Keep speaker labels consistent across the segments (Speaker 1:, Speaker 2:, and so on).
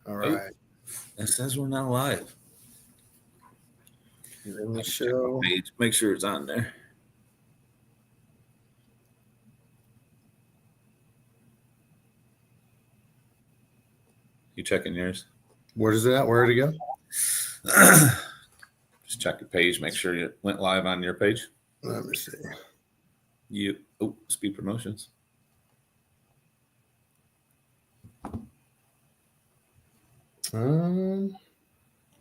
Speaker 1: All right.
Speaker 2: It says we're not live.
Speaker 1: In the show.
Speaker 2: Page. Make sure it's on there. You checking yours?
Speaker 1: Where is it at? Where did it go?
Speaker 2: Just check your page. Make sure it went live on your page.
Speaker 1: Let me see.
Speaker 2: Speed promotions.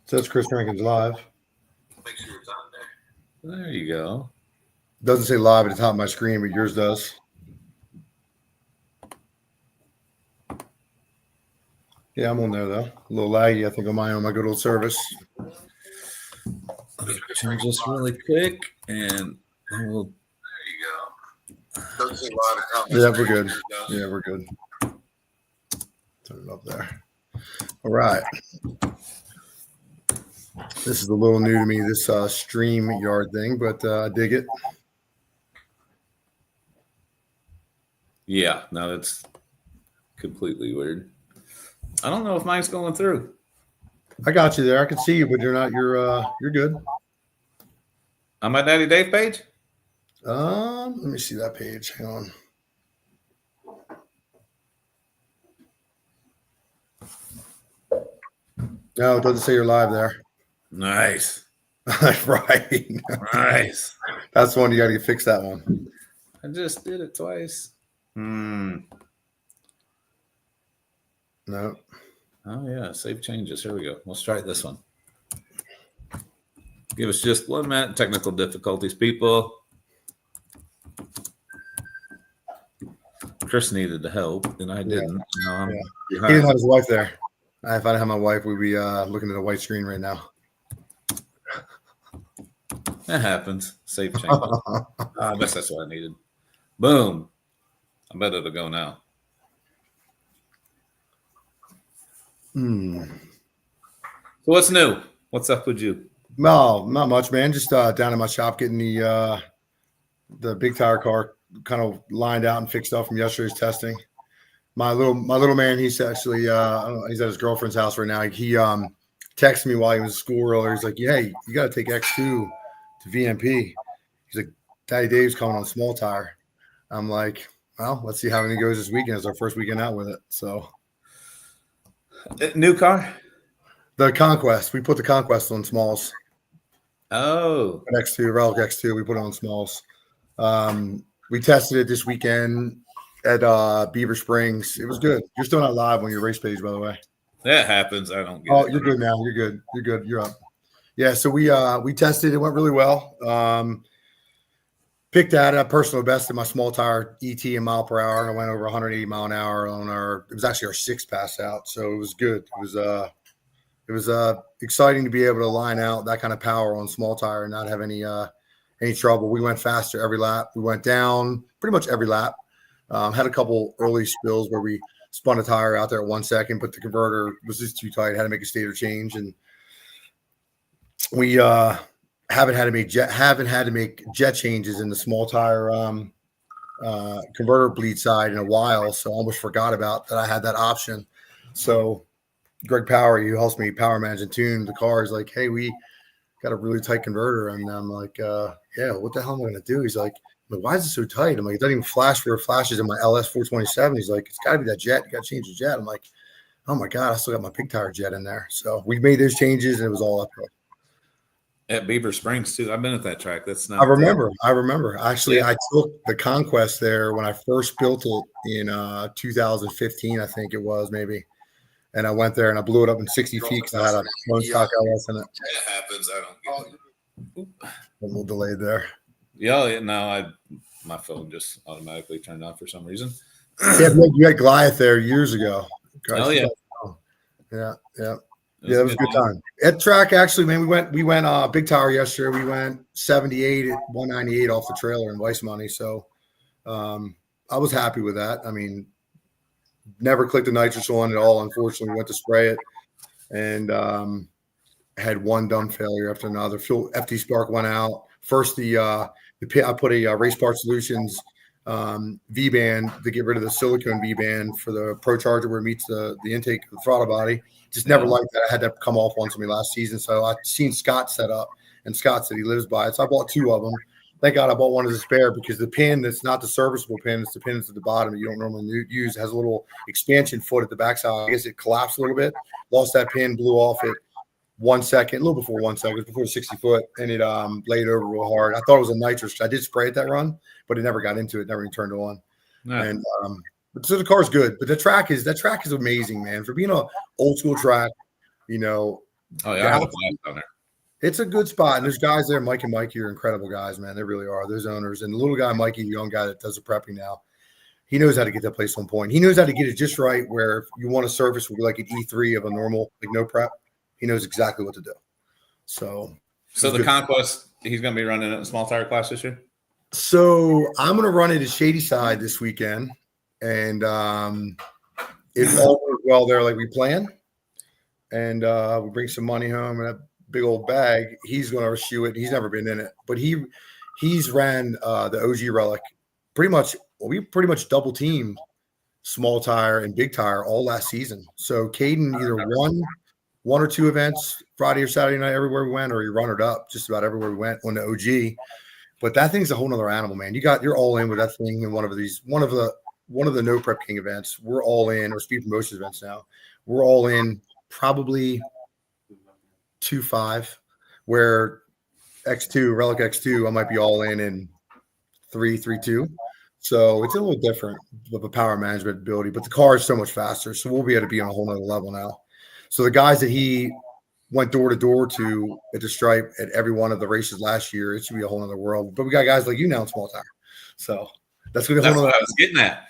Speaker 1: Says Chris Rankin's live.
Speaker 2: Make sure it's on there. There you go.
Speaker 1: Doesn't say live at the top of my screen, but yours does. Yeah, I'm on there though. A little laggy, I think, on my good old service.
Speaker 2: Let me change this really quick, and we'll. There you go. Doesn't say live at the top of my
Speaker 1: Yeah,
Speaker 2: screen.
Speaker 1: we're good. Yeah, we're good. Turn it up there. All right. This is a little new to me, this StreamYard thing, but I dig it.
Speaker 2: Yeah, no, it's completely weird. I don't know if mine's going through.
Speaker 1: I got you there. I can see you, but you're good.
Speaker 2: On my Daddy Dave page?
Speaker 1: Let me see that page. Hang on. No, it doesn't say you're live there.
Speaker 2: Nice.
Speaker 1: Right.
Speaker 2: Nice.
Speaker 1: That's the one you got to fix that one.
Speaker 2: I just did it twice.
Speaker 1: No.
Speaker 2: Oh, yeah. Save changes. Here we go. Let's try this one. Give us just 1 minute. Technical difficulties, people. Chris needed the help, and I didn't.
Speaker 1: Yeah. He didn't have his wife there. If I didn't have my wife, we'd be looking at a white screen right now.
Speaker 2: That happens. Save changes. I guess that's what I needed. Boom. I bet it'll go now.
Speaker 1: So
Speaker 2: what's new? What's up with you?
Speaker 1: No, not much, man. Just down in my shop getting the big tire car kind of lined out and fixed up from yesterday's testing. My little man, he's actually he's at his girlfriend's house right now. He texted me while he was at school earlier. He's like, "Yeah, you got to take X2 to VMP." He's like, "Daddy Dave's coming on small tire." I'm like, "Well, let's see how it goes this weekend. It's our first weekend out with it." So,
Speaker 2: new car?
Speaker 1: The Conquest. We put the Conquest on smalls.
Speaker 2: Oh,
Speaker 1: X2, Relic X2. We put it on smalls. We tested it this weekend at Beaver Springs. It was good. You're still not live on your race page, by the way.
Speaker 2: That happens. I don't get
Speaker 1: it. Oh,
Speaker 2: it.
Speaker 1: you're good now. You're good. You're good. You're up. Yeah, so we tested. It went really well. Picked out a personal best in my small tire ET in mile per hour, and I went over 180 mile an hour on it was actually our 6th pass out, so it was good. It was exciting to be able to line out that kind of power on small tire and not have any trouble. We went faster every lap. We went down pretty much every lap. Had a couple early spills where we spun a tire out there at 1 second, but the converter was just too tight. Had to make a stator change, and we haven't had to make jet changes in the small tire converter bleed side in a while. So I almost forgot about that. I had that option. So Greg Power, who helps me power manage and tune the car, is like, "Hey, we got a really tight converter," and I'm like, "Yeah, what the hell am I gonna do?" He's like, "Why is it so tight?" I'm like, "It doesn't even flash where it flashes in my LS 427." He's like, "It's got to be that jet. You got to change the jet." I'm like, "Oh my god, I still got my pig tire jet in there." So we made those changes, and it was all uphill.
Speaker 2: At Beaver Springs too. I've been at that track. That's not.
Speaker 1: I remember. Actually, yeah. I took the Conquest there when I first built it in 2015, I think it was maybe. And I went there and I blew it up in 60 feet because I had a one stock LS in it.
Speaker 2: It happens. I don't get it.
Speaker 1: A little delayed there.
Speaker 2: Yeah, no, my phone just automatically turned on for some reason.
Speaker 1: Yeah, you had Goliath there years ago.
Speaker 2: Oh yeah.
Speaker 1: Yeah. Yeah, that was a good time. At track, actually, man, we went big tower yesterday. We went 78 at 198 off the trailer in Weiss Money. So I was happy with that. I mean, never clicked the nitrous on at all. Unfortunately, we went to spray it and had one dumb failure after another. FD spark went out. First, I put a Race Part Solutions V-band to get rid of the silicone V-band for the Procharger where it meets the intake of the throttle body. Just never liked that. I had that come off once on me last season. So I seen Scott set up, and Scott said he lives by it. So I bought 2 of them. Thank God I bought one as a spare, because the pin that's not the serviceable pin, it's the pin that's at the bottom that you don't normally use, has a little expansion foot at the backside. I guess it collapsed a little bit, lost that pin, blew off at 1 second, a little before 1 second, before 60 foot, and it laid over real hard. I thought it was a nitrous. I did spray it that run, but it never got into it, never even turned on. Yeah. And so the car's good, but that track is amazing, man. For being a old school track, you know.
Speaker 2: Oh yeah, I have a blast down there.
Speaker 1: It's a good spot, and there's guys there. Mike and Mikey are incredible guys, man. They really are. Those owners, and the little guy Mikey, the young guy that does the prepping now, he knows how to get that place on point. He knows how to get it just right. Where if you want a surface with like an E3 of a normal, like no prep, he knows exactly what to do. So
Speaker 2: the Conquest, he's going to be running it in a small tire class this year.
Speaker 1: So I'm going to run it at Shady Side this weekend, and it all goes well there, like we planned. And we bring some money home and a big old bag. He's going to shoe it. He's never been in it, but he's ran the OG Relic pretty much. We pretty much double teamed small tire and big tire all last season. So Caden either won 1 or 2 events Friday or Saturday night everywhere we went, or he runnered up just about everywhere we went on the OG. But that thing's a whole nother animal, man. You're all in with that thing in one of the No Prep King events. We're all in, or speed promotion events now. We're all in probably 2.5, where X2, Relic X2, I might be all in 3.2. So it's a little different with the power management ability, but the car is so much faster. So we'll be able to be on a whole nother level now. So the guys that he went door to door to at the stripe at every one of the races last year, it should be a whole nother world. But we got guys like you now in small tire. So that's going to be a whole nother.
Speaker 2: I was getting at.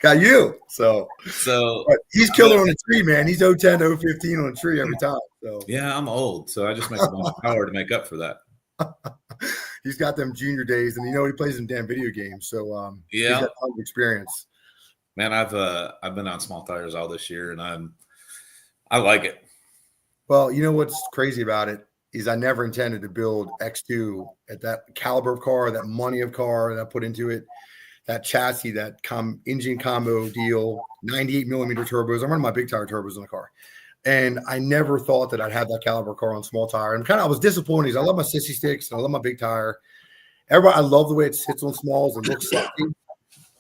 Speaker 1: Got you. So but he's killer on a tree, man. He's 010 to 015 on a tree every time. So
Speaker 2: yeah, I'm old, so I just make a bunch of power to make up for that.
Speaker 1: He's got them junior days, and he plays in damn video games. So he's got a ton of experience.
Speaker 2: Man, I've been on small tires all this year, and I like it.
Speaker 1: Well, you know what's crazy about it is I never intended to build X2 at that caliber of car, that money of car that I put into it, that chassis, that engine combo deal, 98 millimeter turbos. I'm running my big tire turbos in the car. And I never thought that I'd have that caliber car on small tire. And I was disappointed. I love my sissy sticks and I love my big tire. I love the way it sits on smalls and looks sexy,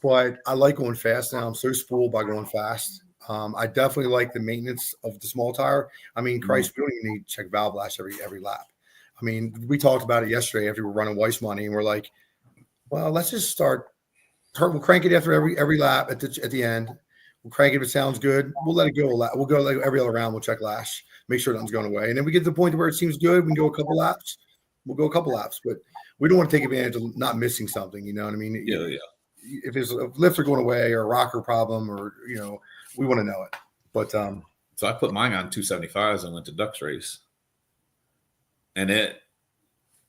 Speaker 1: but I like going fast now. I'm so spooled by going fast. I definitely like the maintenance of the small tire. I mean, Christ, we don't even need to check valve lash every lap. I mean, we talked about it yesterday after we were running Weiss money, and we're like, well, let's just start. We'll crank it after every lap at the end. We'll crank it if it sounds good. We'll let it go. We'll go like every other round. We'll check lash, make sure nothing's going away. And then we get to the point where it seems good. We can go a couple laps. We'll go a couple laps, but we don't want to take advantage of not missing something. You know what I mean?
Speaker 2: Yeah.
Speaker 1: If there's a lifter going away or a rocker problem, or we want to know it. But
Speaker 2: so I put mine on 275s and went to Ducks race, and it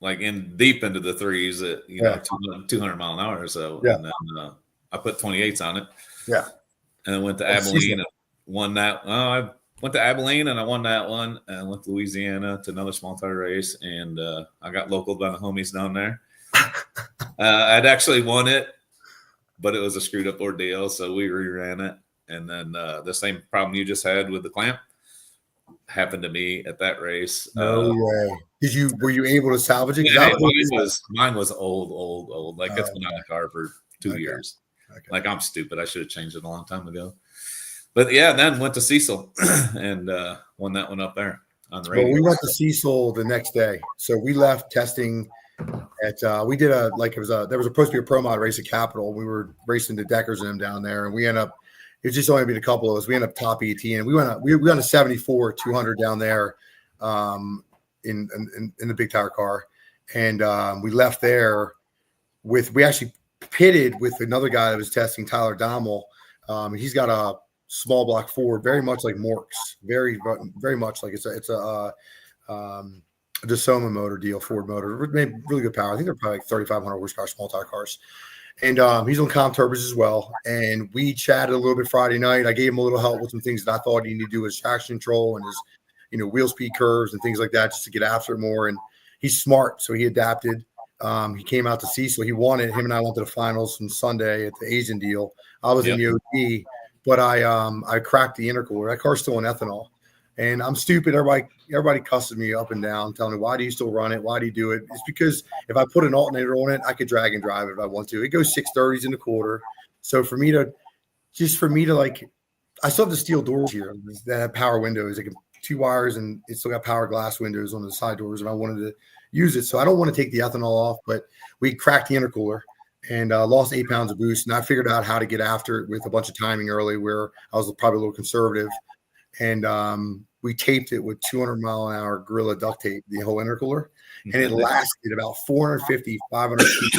Speaker 2: in deep into the threes at 200 mile an hour or so. Yeah. And then I put 28s on it.
Speaker 1: Yeah.
Speaker 2: And then went to Abilene and won that. I went to Abilene and I won that one, and went to Louisiana to another small tire race, and I got local by the homies down there. I'd actually won it, but it was a screwed up ordeal, so we reran it. And then the same problem you just had with the clamp happened to me at that race.
Speaker 1: No way. Were you able to salvage it?
Speaker 2: Yeah, mine was old. Like it's been on the car for 2 years. Okay. Like I'm stupid. I should have changed it a long time ago. But yeah, then went to Cecil and won that one up there on the radio.
Speaker 1: Well, we went to Cecil the next day. So we left testing at we did there was supposed to be a pro mod race at Capitol. We were racing the Deckers and them down there, and we ended up, it was just only been a couple of us. We ended up top ET, and we went a 74 200 down there in the big tire car, and we left there we actually pitted with another guy that was testing, Tyler Dommel. He's got a small block Ford, very much like Mork's, very very much like it's a DeSoma motor deal, Ford motor, made really good power. I think they're probably like 3,500 horsepower small tire cars. And he's on comp turbos as well. And we chatted a little bit Friday night. I gave him a little help with some things that I thought he needed to do with his traction control and his, wheel speed curves and things like that, just to get after it more. And he's smart, so he adapted. He came out to see, so he won it. Him and I went to the finals on Sunday at the Asian deal. I was in the OT, but I cracked the intercooler. That car's still in ethanol, and I'm stupid. Everybody cusses me up and down, telling me, why do you still run it? Why do you do it? It's because if I put an alternator on it, I could drag and drive it if I want to. It goes 630s in the quarter. So for me to like, I still have the steel doors here that have power windows. Like 2 wires, and it's still got power glass windows on the side doors, and I wanted to use it. So I don't want to take the ethanol off, but we cracked the intercooler and lost 8 pounds of boost. And I figured out how to get after it with a bunch of timing early, where I was probably a little conservative. And we taped it with 200-mile-an-hour Gorilla duct tape, the whole intercooler, and it lasted about 450, 500 feet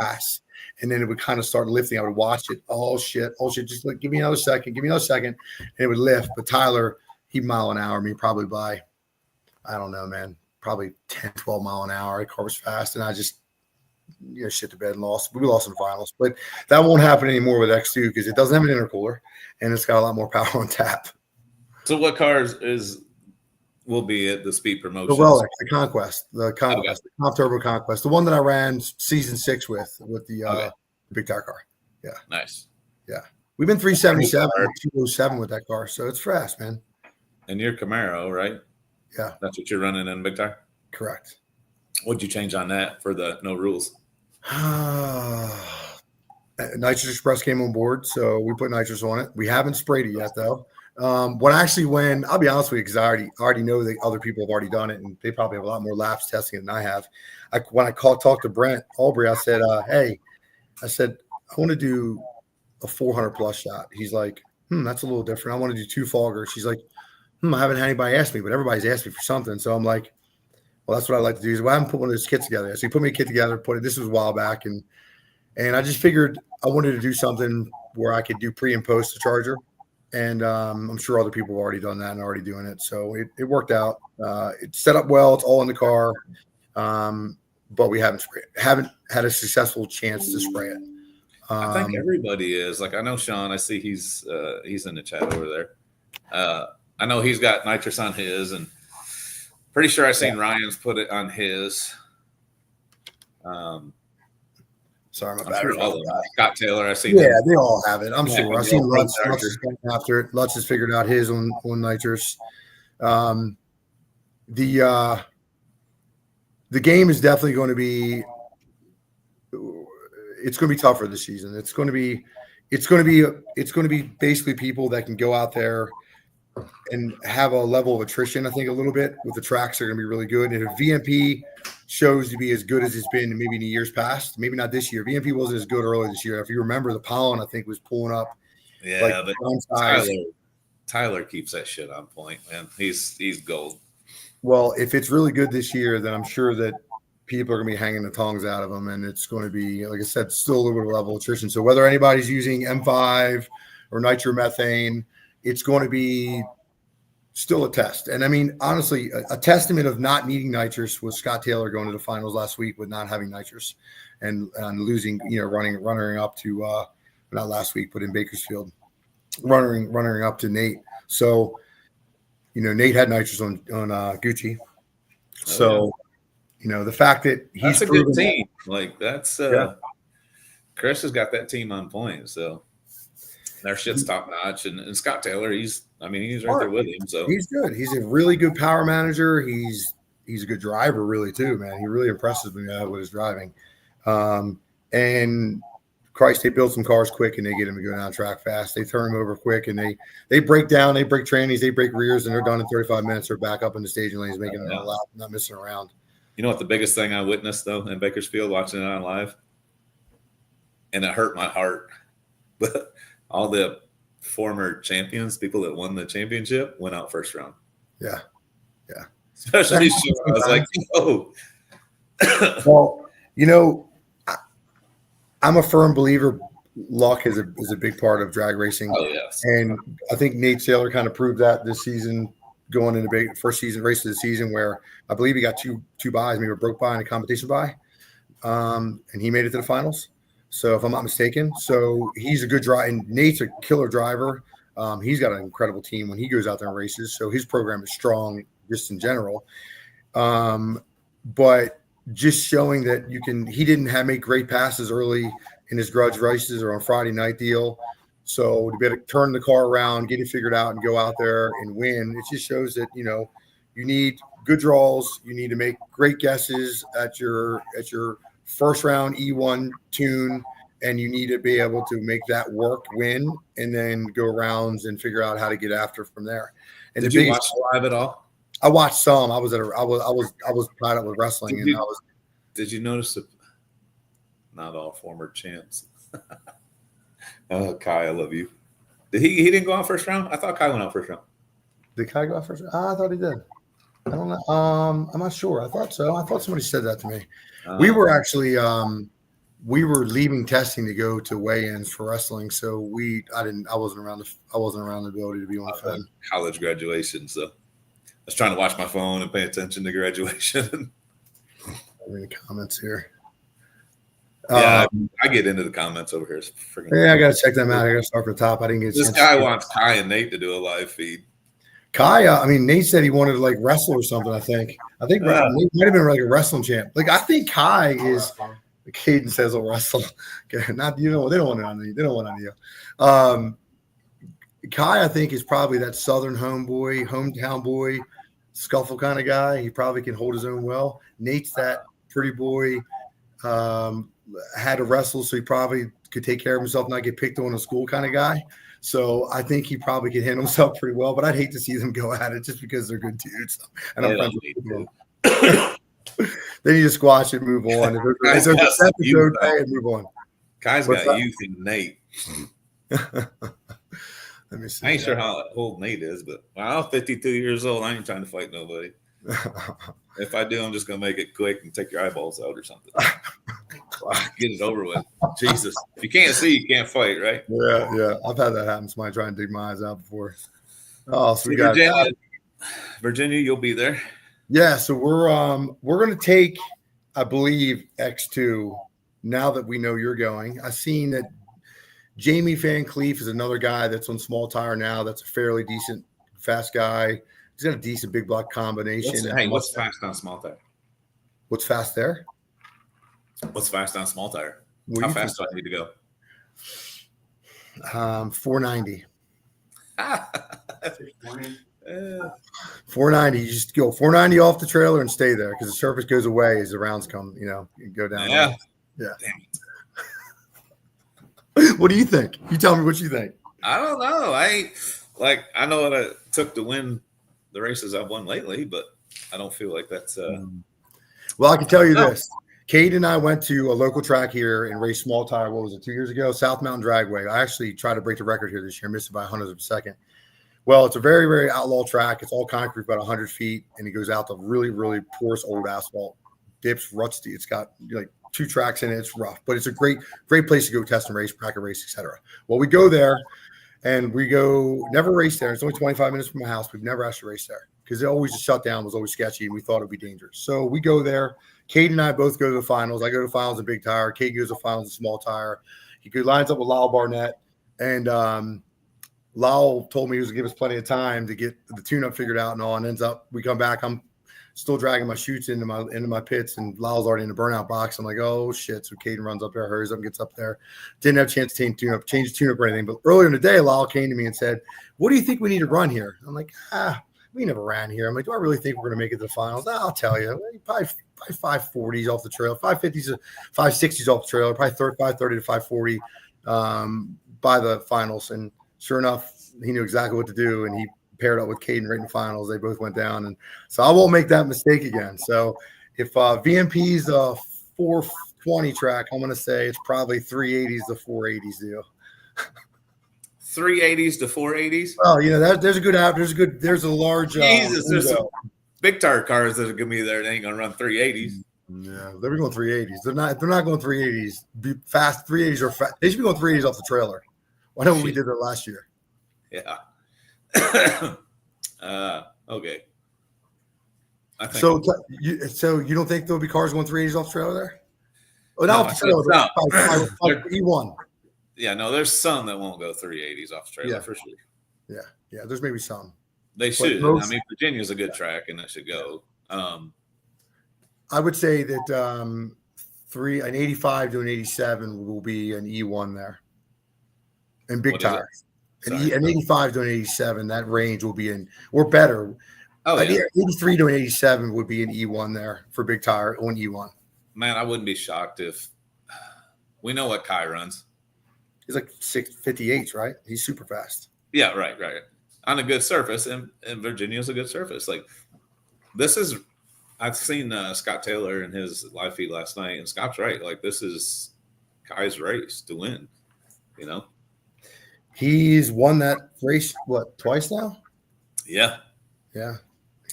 Speaker 1: pass. And then it would kind of start lifting. I would watch it. Oh shit. Just like, give me another second. And it would lift. But Tyler, he'd mile an hour. I mean, probably by, I don't know, man, probably 10, 12 mile an hour. The car was fast. And I just, shit the bed and lost. We lost in the finals. But that won't happen anymore with X2 because it doesn't have an intercooler and it's got a lot more power on tap.
Speaker 2: So what cars will be at the speed promotion?
Speaker 1: The Relic, the Conquest, the Comp Turbo Conquest, the one that I ran season 6 with the big tire car. Yeah.
Speaker 2: Nice.
Speaker 1: Yeah. We've been 377, 207 with that car. So it's fast, man.
Speaker 2: And you're Camaro, right?
Speaker 1: Yeah.
Speaker 2: That's what you're running in big tire?
Speaker 1: Correct.
Speaker 2: What'd you change on that for the no rules?
Speaker 1: Nitrous Express came on board, so we put nitrous on it. We haven't sprayed it yet, though. I'll be honest with you, because I already know that other people have already done it, and they probably have a lot more laps testing it than I have. When I talked to Brent Aubrey, I said, hey, I want to do a 400 plus shot. He's like, that's a little different. I want to do 2 foggers. She's like, I haven't had anybody ask me, but everybody's asked me for something. So I'm like, well, that's what I like to do. I haven't put one of those kits together. So he put me a kit together, this was a while back. And I just figured I wanted to do something where I could do pre and post the Charger. And I'm sure other people have already done that and already doing it. So it worked out. It's set up well. It's all in the car. But we haven't had a successful chance to spray it.
Speaker 2: I think everybody is. Like, I know Sean, I see he's in the chat over there. I know he's got nitrous on his, and pretty sure I've seen Ryan's put it on his.
Speaker 1: Sorry, my
Speaker 2: battery.
Speaker 1: Sure
Speaker 2: Scott Taylor, I see.
Speaker 1: Yeah, they all have it. I'm sure. I've seen Lutz is going after it. Lutz has figured out his on nitrous. The game is definitely going to be. It's going to be tougher this season. It's going to be basically people that can go out there and have a level of attrition. I think a little bit with the tracks are going to be really good. And if VMP shows to be as good as it's been maybe in the years past, maybe not this year. VMP wasn't as good earlier this year. If you remember, the pollen I think was pulling up.
Speaker 2: Yeah, Tyler keeps that shit on point, man. He's gold.
Speaker 1: Well, if it's really good this year, then I'm sure that people are going to be hanging the tongs out of them, and it's going to be, like I said, still a little bit of level of attrition. So whether anybody's using M5 or nitromethane, it's going to be still a test. And I mean, honestly, a testament of not needing nitrous was Scott Taylor going to the finals last week with not having nitrous and losing, running up to not last week, but in Bakersfield, running up to Nate. So, Nate had nitrous on Gucci. So, the fact that he's
Speaker 2: a good team. Chris has got that team on point. So their shit's top notch. And Scott Taylor, he's right there with him. So
Speaker 1: he's good. He's a really good power manager. He's a good driver, really, too, man. He really impresses me with his driving. And Christ, they build some cars quick and they get him to go down track fast. They turn him over quick and they break down, they break trannies, they break rears, and they're done in 35 minutes. They're back up in the staging lanes, making it a lap, not missing around.
Speaker 2: You know what the biggest thing I witnessed, though, in Bakersfield, watching it on live? And it hurt my heart. But all the former champions, people that won the championship, went out first round.
Speaker 1: Yeah.
Speaker 2: Especially Sean. I was like, oh.
Speaker 1: Well, I'm a firm believer luck is a big part of drag racing.
Speaker 2: Oh, yes.
Speaker 1: And I think Nate Taylor kind of proved that this season, going into the first season race of the season, where I believe he got two buys, maybe a broke buy and a competition buy. And he made it to the finals. So if I'm not mistaken, so he's a good driver, and Nate's a killer driver. He's got an incredible team when he goes out there and races. So his program is strong just in general. But just showing that you can. He didn't make great passes early in his Grudge races or on Friday night deal. So to be able to turn the car around, get it figured out, and go out there and win, it just shows that you need good draws. You need to make great guesses at your first round E1 tune, and you need to be able to make that work, win, and then go rounds and figure out how to get after from there. And
Speaker 2: did you watch live at all?
Speaker 1: I watched some. I was tied up with wrestling,
Speaker 2: Did you notice that not all former champs? Kai, I love you. Did he didn't go out first round? I thought Kai went out first round.
Speaker 1: Did Kai go out first round? I thought he did. I don't know. I'm not sure. I thought so. I thought somebody said that to me. We were actually we were leaving testing to go to weigh-ins for wrestling, so I wasn't around the ability to be on the field.
Speaker 2: College graduation, so I was trying to watch my phone and pay attention to graduation.
Speaker 1: I'm in the comments here.
Speaker 2: Yeah, I get into the comments over here. It's
Speaker 1: I gotta check them out. I gotta start from the top. I didn't get
Speaker 2: this guy wants Kai and Nate to do a live feed.
Speaker 1: Kai, Nate said he wanted to like wrestle or something. I think Nate might have been like a wrestling champ. Like I think Kai is. Caden says he'll wrestle. Okay, not they don't want it on you. They don't want it on you. Kai, I think, is probably that Southern hometown boy, scuffle kind of guy. He probably can hold his own well. Nate's that pretty boy. Had to wrestle, so he probably could take care of himself, not get picked on in school kind of guy. So I think he probably could handle himself pretty well. But I'd hate to see them go at it just because they're good dudes. And I'm friends with them. Then you just squash it, move on. If there's a episode, and move on.
Speaker 2: Kai's got youth in Nate.
Speaker 1: Let me see.
Speaker 2: I ain't sure how old Nate is, but I'm 52 years old. I ain't trying to fight nobody. If I do, I'm just gonna make it quick and take your eyeballs out or something. Get it over with. Jesus, if you can't see, you can't fight, right?
Speaker 1: Yeah. I've had that happen. Somebody trying to dig my eyes out before. Oh, so we got
Speaker 2: Virginia. You'll be there.
Speaker 1: Yeah, so we're gonna take, I believe, X2 now that we know you're going. I've seen that Jamie Van Cleef is another guy that's on small tire now. That's a fairly decent, fast guy. He's got a decent big block combination.
Speaker 2: What's fast on small tire?
Speaker 1: What's fast there?
Speaker 2: What's fast on small tire? How fast do I need to go?
Speaker 1: 490. 490. You just go 490 off the trailer and stay there because the surface goes away as the rounds come. You go down.
Speaker 2: Yeah.
Speaker 1: Damn it. What do you think? You tell me what you think.
Speaker 2: I don't know. I know what it took to win the races I've won lately, but I don't feel like that's.
Speaker 1: Well, I can tell you this. Cade and I went to a local track here and raced small tire. What was it? 2 years ago? South Mountain Dragway. I actually tried to break the record here this year. Missed it by 100th of a second. Well, it's a very, very outlaw track. It's all concrete, about 100 feet, and it goes out to really, really porous old asphalt. Dips, rusty. It's got like 2 tracks in it. It's rough, but it's a great place to go test and race, bracket race, etc. Well, we go there, and never race there. It's only 25 minutes from my house. We've never actually raced there because the shutdown was always sketchy, and we thought it would be dangerous. So we go there. Cade and I both go to the finals. I go to the finals in big tire. Cade goes to the finals in small tire. He lines up with Lyle Barnett, and Lyle told me he was going to give us plenty of time to get the tune-up figured out and all, and ends up we come back. I'm still dragging my chutes into my pits, and Lyle's already in the burnout box. I'm like, oh, shit. So Caden runs up there, hurries up, gets up there. Didn't have a chance to change the tune-up or anything. But earlier in the day, Lyle came to me and said, what do you think we need to run here? I'm like, we never ran here. I'm like, do I really think we're going to make it to the finals? I'll tell you. Probably 540s off the trail, 550s, 560s off the trail, probably 530 to 540 by the finals. And sure enough, he knew exactly what to do, and he paired up with Caden right in the finals. They both went down, and so I won't make that mistake again. So if VMP's a 420 track, I'm going to say it's probably 380s to 480s deal.
Speaker 2: 380s to 480s.
Speaker 1: Oh, there's a large.
Speaker 2: Jesus, there's some big tire cars that are going to be there. They ain't going to run 380s.
Speaker 1: Yeah, they're going 380s. They're not going 380s. Be fast 380s are fast. They should be going 380s off the trailer. I know what we did there last year.
Speaker 2: Yeah. Okay.
Speaker 1: So you don't think there'll be cars going 380s off the trailer there? Oh, not off the trailer. E1.
Speaker 2: Yeah, no, there's some that won't go 380s off the trailer for sure.
Speaker 1: Yeah, there's maybe some.
Speaker 2: They should. Virginia's a good track, and that should go.
Speaker 1: I would say that an 85 to an 87 will be an E1 there, and big
Speaker 2: What is it?
Speaker 1: tires.
Speaker 2: Sorry.
Speaker 1: An 85 to an 87, that range will be in, or better.
Speaker 2: Oh, yeah.
Speaker 1: 83 to an 87 would be an E1 there for big tire on E1.
Speaker 2: Man, I wouldn't be shocked if we know what Kai runs.
Speaker 1: He's like 658s, right? He's super fast.
Speaker 2: Yeah, right. On a good surface, and Virginia's a good surface. Like, this is, I've seen Scott Taylor in his live feed last night, and Scott's right. Like, this is Kai's race to win, you know?
Speaker 1: He's won that race, twice now?
Speaker 2: Yeah.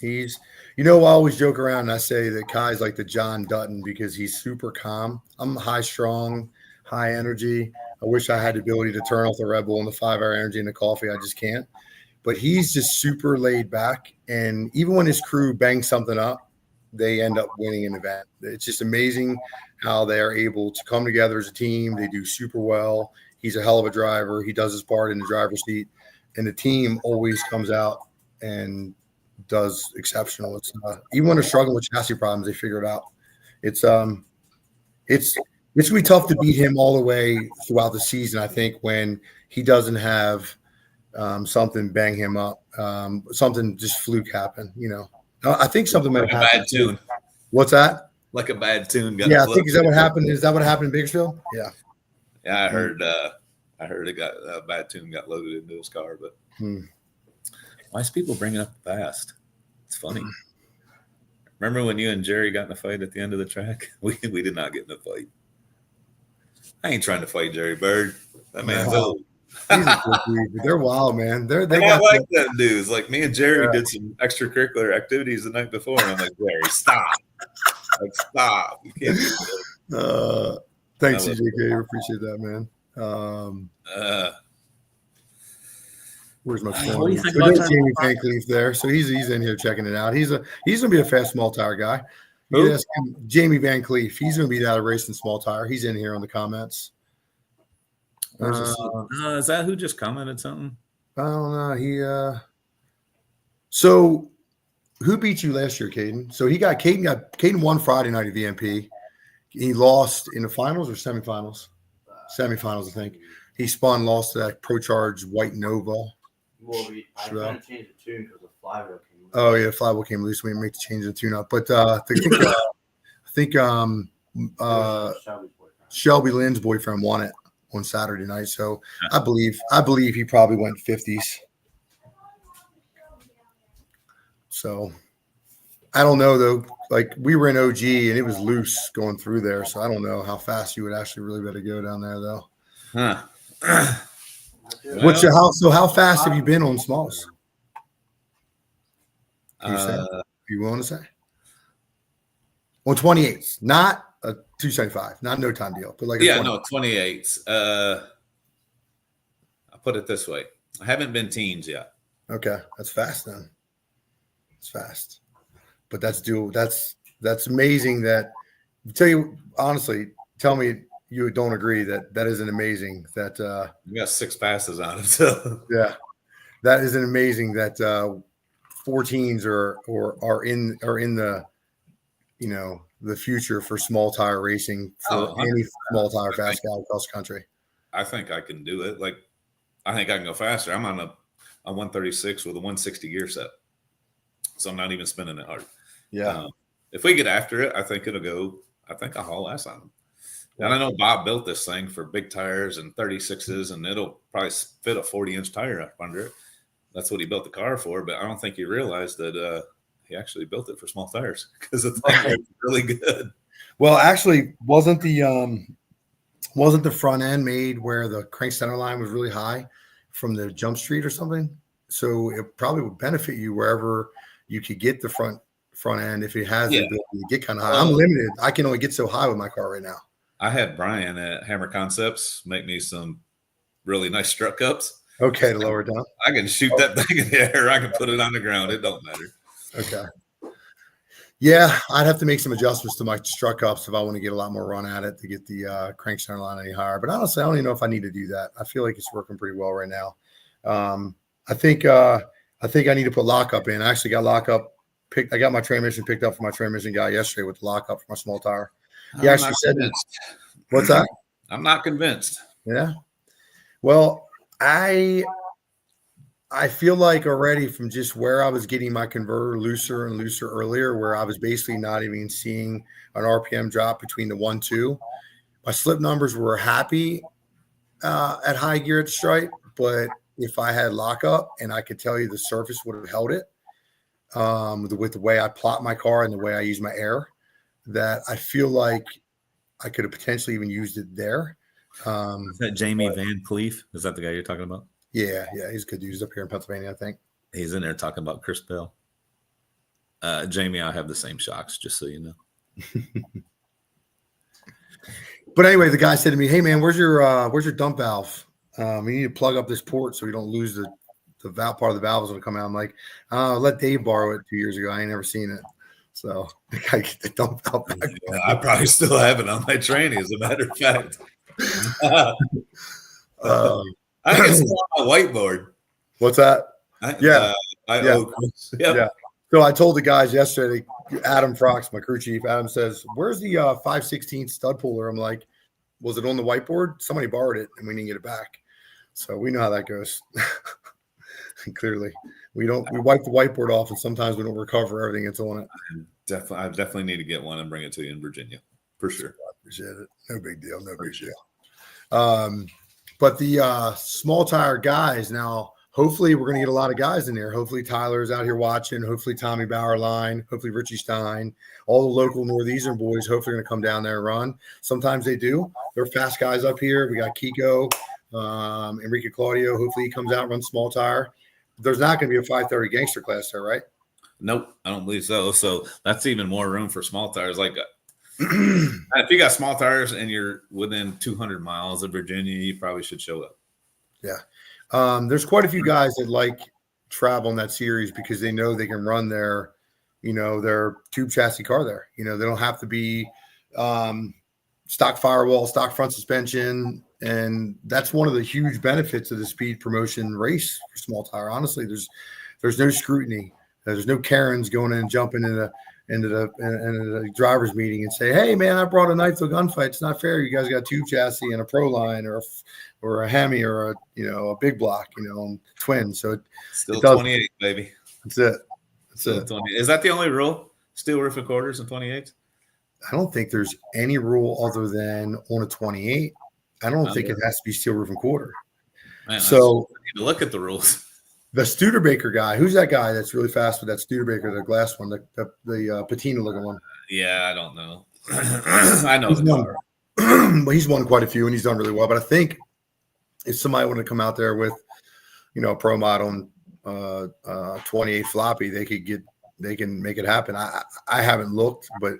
Speaker 1: He's, I always joke around and I say that Kai's like the John Dutton because he's super calm. I'm high strong, high energy. I wish I had the ability to turn off the Red Bull and the 5-hour energy and the coffee. I just can't. But he's just super laid back. And even when his crew bangs something up, they end up winning an event. It's just amazing how they're able to come together as a team. They do super well. He's a hell of a driver. He does his part in the driver's seat. And the team always comes out and does exceptional. It's even when they're struggling with chassis problems, they figure it out. It's gonna be tough to beat him all the way throughout the season. I think when he doesn't have something bang him up, something just fluke happen. I think something might have happened.
Speaker 2: Bad tune.
Speaker 1: What's that?
Speaker 2: Like a bad tune.
Speaker 1: Yeah, I think is that what happened? Is that what happened in Bakersfield? Yeah.
Speaker 2: Yeah, I heard it got a bad tune got loaded into his car, but. Why is people bringing up the past? It's funny. Remember when you and Jerry got in a fight at the end of the track? We did not get in a fight. I ain't trying to fight Jerry Bird. That man's old.
Speaker 1: They're wild, man. They
Speaker 2: got like them dudes. Like me and Jerry did some extracurricular activities the night before, and I'm like, Jerry, stop. Stop. You can't do that.
Speaker 1: Thanks, CJK. Appreciate that, man. Where's my phone?
Speaker 3: What do you think about
Speaker 1: Jamie Van Cleef there? So he's in here checking it out. He's gonna be a fast small tire guy. Yes, Jamie Van Cleef. He's gonna be out of racing small tire. He's in here on the comments.
Speaker 2: Is that who just commented something?
Speaker 1: I don't know. So who beat you last year, Caden? So Caden won Friday night at VMP. He lost in the finals or semifinals? Semifinals, I think. He lost to that Procharger White Nova.
Speaker 3: Well, I tried to change the tune because the flywheel came loose.
Speaker 1: Oh yeah, flywheel came loose. We didn't make the change of the tune up, but I think Shelby Lynn's boyfriend won it on Saturday night. So I believe he probably went 50s. So I don't know though. Like we were in OG and it was loose going through there, so I don't know how fast you would actually really better go down there though.
Speaker 2: Huh.
Speaker 1: How fast have you been on smalls? You want to say? On 28s, not a 275, not no time deal, but like
Speaker 2: 28s. I'll put it this way: I haven't been teens yet.
Speaker 1: Okay, that's fast then. It's fast, but that's amazing. That tell you honestly, tell me. You don't agree that isn't amazing that
Speaker 2: you got 6 passes on it. So
Speaker 1: yeah, that isn't amazing that 14s are in the the future for small tire racing for any small tire fast guy across the country.
Speaker 2: I think I can do it. Like I think I can go faster. I'm on a 136 with a 160 gear set, so I'm not even spinning it hard.
Speaker 1: Yeah,
Speaker 2: if we get after it, I think it'll go. I think I'll haul ass on them. And I know Bob built this thing for big tires and 36s, and it'll probably fit a 40-inch tire up under it. That's what he built the car for, but I don't think he realized that he actually built it for small tires because the thing was really good.
Speaker 1: Well, actually, wasn't the front end made where the crank center line was really high from the jump street or something? So it probably would benefit you wherever you could get the front end if it has the ability to get kind of high. I'm limited. I can only get so high with my car right now.
Speaker 2: I had Brian at Hammer Concepts make me some really nice strut cups.
Speaker 1: Okay, to lower it down.
Speaker 2: I can shoot that thing in the air. I can put it on the ground. It don't matter.
Speaker 1: Okay. Yeah, I'd have to make some adjustments to my strut cups if I want to get a lot more run at it to get the crank center line any higher. But honestly, I don't even know if I need to do that. I feel like it's working pretty well right now. I think I need to put lockup in. I actually got lockup I got my transmission picked up from my transmission guy yesterday with the lockup for my small tire. He
Speaker 2: I'm
Speaker 1: actually
Speaker 2: not
Speaker 1: said,
Speaker 2: convinced.
Speaker 1: "What's that?"
Speaker 2: I'm not convinced.
Speaker 1: Yeah. Well, I feel like already from just where I was getting my converter looser and looser earlier, where I was basically not even seeing an RPM drop between the 1-2. My slip numbers were happy at high gear at the stripe, but if I had lockup and I could tell you the surface would have held it with the way I plot my car and the way I use my air, that I feel like I could have potentially even used it there.
Speaker 2: Is that Jamie Van Cleef? Is that the guy you're talking about?
Speaker 1: Yeah, he's a good dude. He's up here in Pennsylvania, I think.
Speaker 2: He's in there talking about Chris Bell. Jamie, I have the same shocks, just so you know.
Speaker 1: But anyway, the guy said to me, "Hey man, where's your dump valve? We need to plug up this port so we don't lose the valve. Part of the valve is going to come out." I'm like, "Let Dave borrow it 2 years ago. I ain't never seen it." So I gotta get the dump valve back.
Speaker 2: Yeah, I probably still have it on my tranny, as a matter of fact. I think it's still on my whiteboard.
Speaker 1: What's that?
Speaker 2: I owe Chris. Yep.
Speaker 1: Yeah. So I told the guys yesterday, Adam Frox, my crew chief, Adam says, "Where's the 5/16 stud puller?" I'm like, "Was it on the whiteboard? Somebody borrowed it and we didn't get it back." So we know how that goes. Clearly, we wipe the whiteboard off and sometimes we don't recover everything that's on it.
Speaker 2: I definitely need to get one and bring it to you in Virginia for sure.
Speaker 1: I appreciate it. No big deal. No big deal. But the small tire guys now, hopefully we're going to get a lot of guys in there. Hopefully Tyler's out here watching. Hopefully Tommy Bauerlein. Hopefully Richie Stein. All the local Northeastern boys hopefully are going to come down there and run. Sometimes they do. They're fast guys up here. We got Kiko, Enrique Claudio. Hopefully he comes out and runs small tire. There's not going to be a 530 gangster class there, right?
Speaker 2: Nope, I don't believe so. So that's even more room for small tires. Like if you got small tires and you're within 200 miles of Virginia, you probably should show up.
Speaker 1: Yeah. There's quite a few guys that like travel in that series because they know they can run their tube chassis car there. They don't have to be stock firewall, stock front suspension. And that's one of the huge benefits of the speed promotion race for small tire. Honestly, there's no scrutiny. There's no Karens going in and jumping into the driver's meeting and say, "Hey man, I brought a knife to a gunfight. It's not fair. You guys got a tube chassis and a Pro Line or a Hemi or a big block, twin." So it
Speaker 2: 28, baby.
Speaker 1: That's it.
Speaker 2: Is that the only rule? Steel roof and quarters and 28?
Speaker 1: I don't think there's any rule other than on a 28. I don't think it has to be steel roof and quarter.
Speaker 2: Man,
Speaker 1: so
Speaker 2: I need to look at the rules.
Speaker 1: The Studebaker guy, who's that guy that's really fast with that Studebaker, the glass one, the patina looking one?
Speaker 2: Yeah, I don't know. I know the car.
Speaker 1: Well, he's won quite a few and he's done really well. But I think if somebody wanted to come out there with, a Pro Mod on 28 floppy, they can make it happen. I haven't looked, but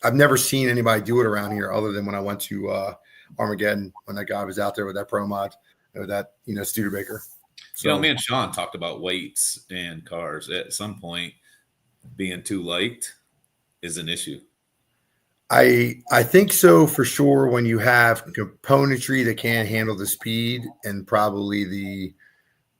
Speaker 1: I've never seen anybody do it around here other than when I went to Armageddon when that guy was out there with that Pro Mod, with that Studebaker. So,
Speaker 2: me and Sean talked about weights and cars. At some point, being too light is an issue.
Speaker 1: I think so for sure. When you have componentry that can't handle the speed and probably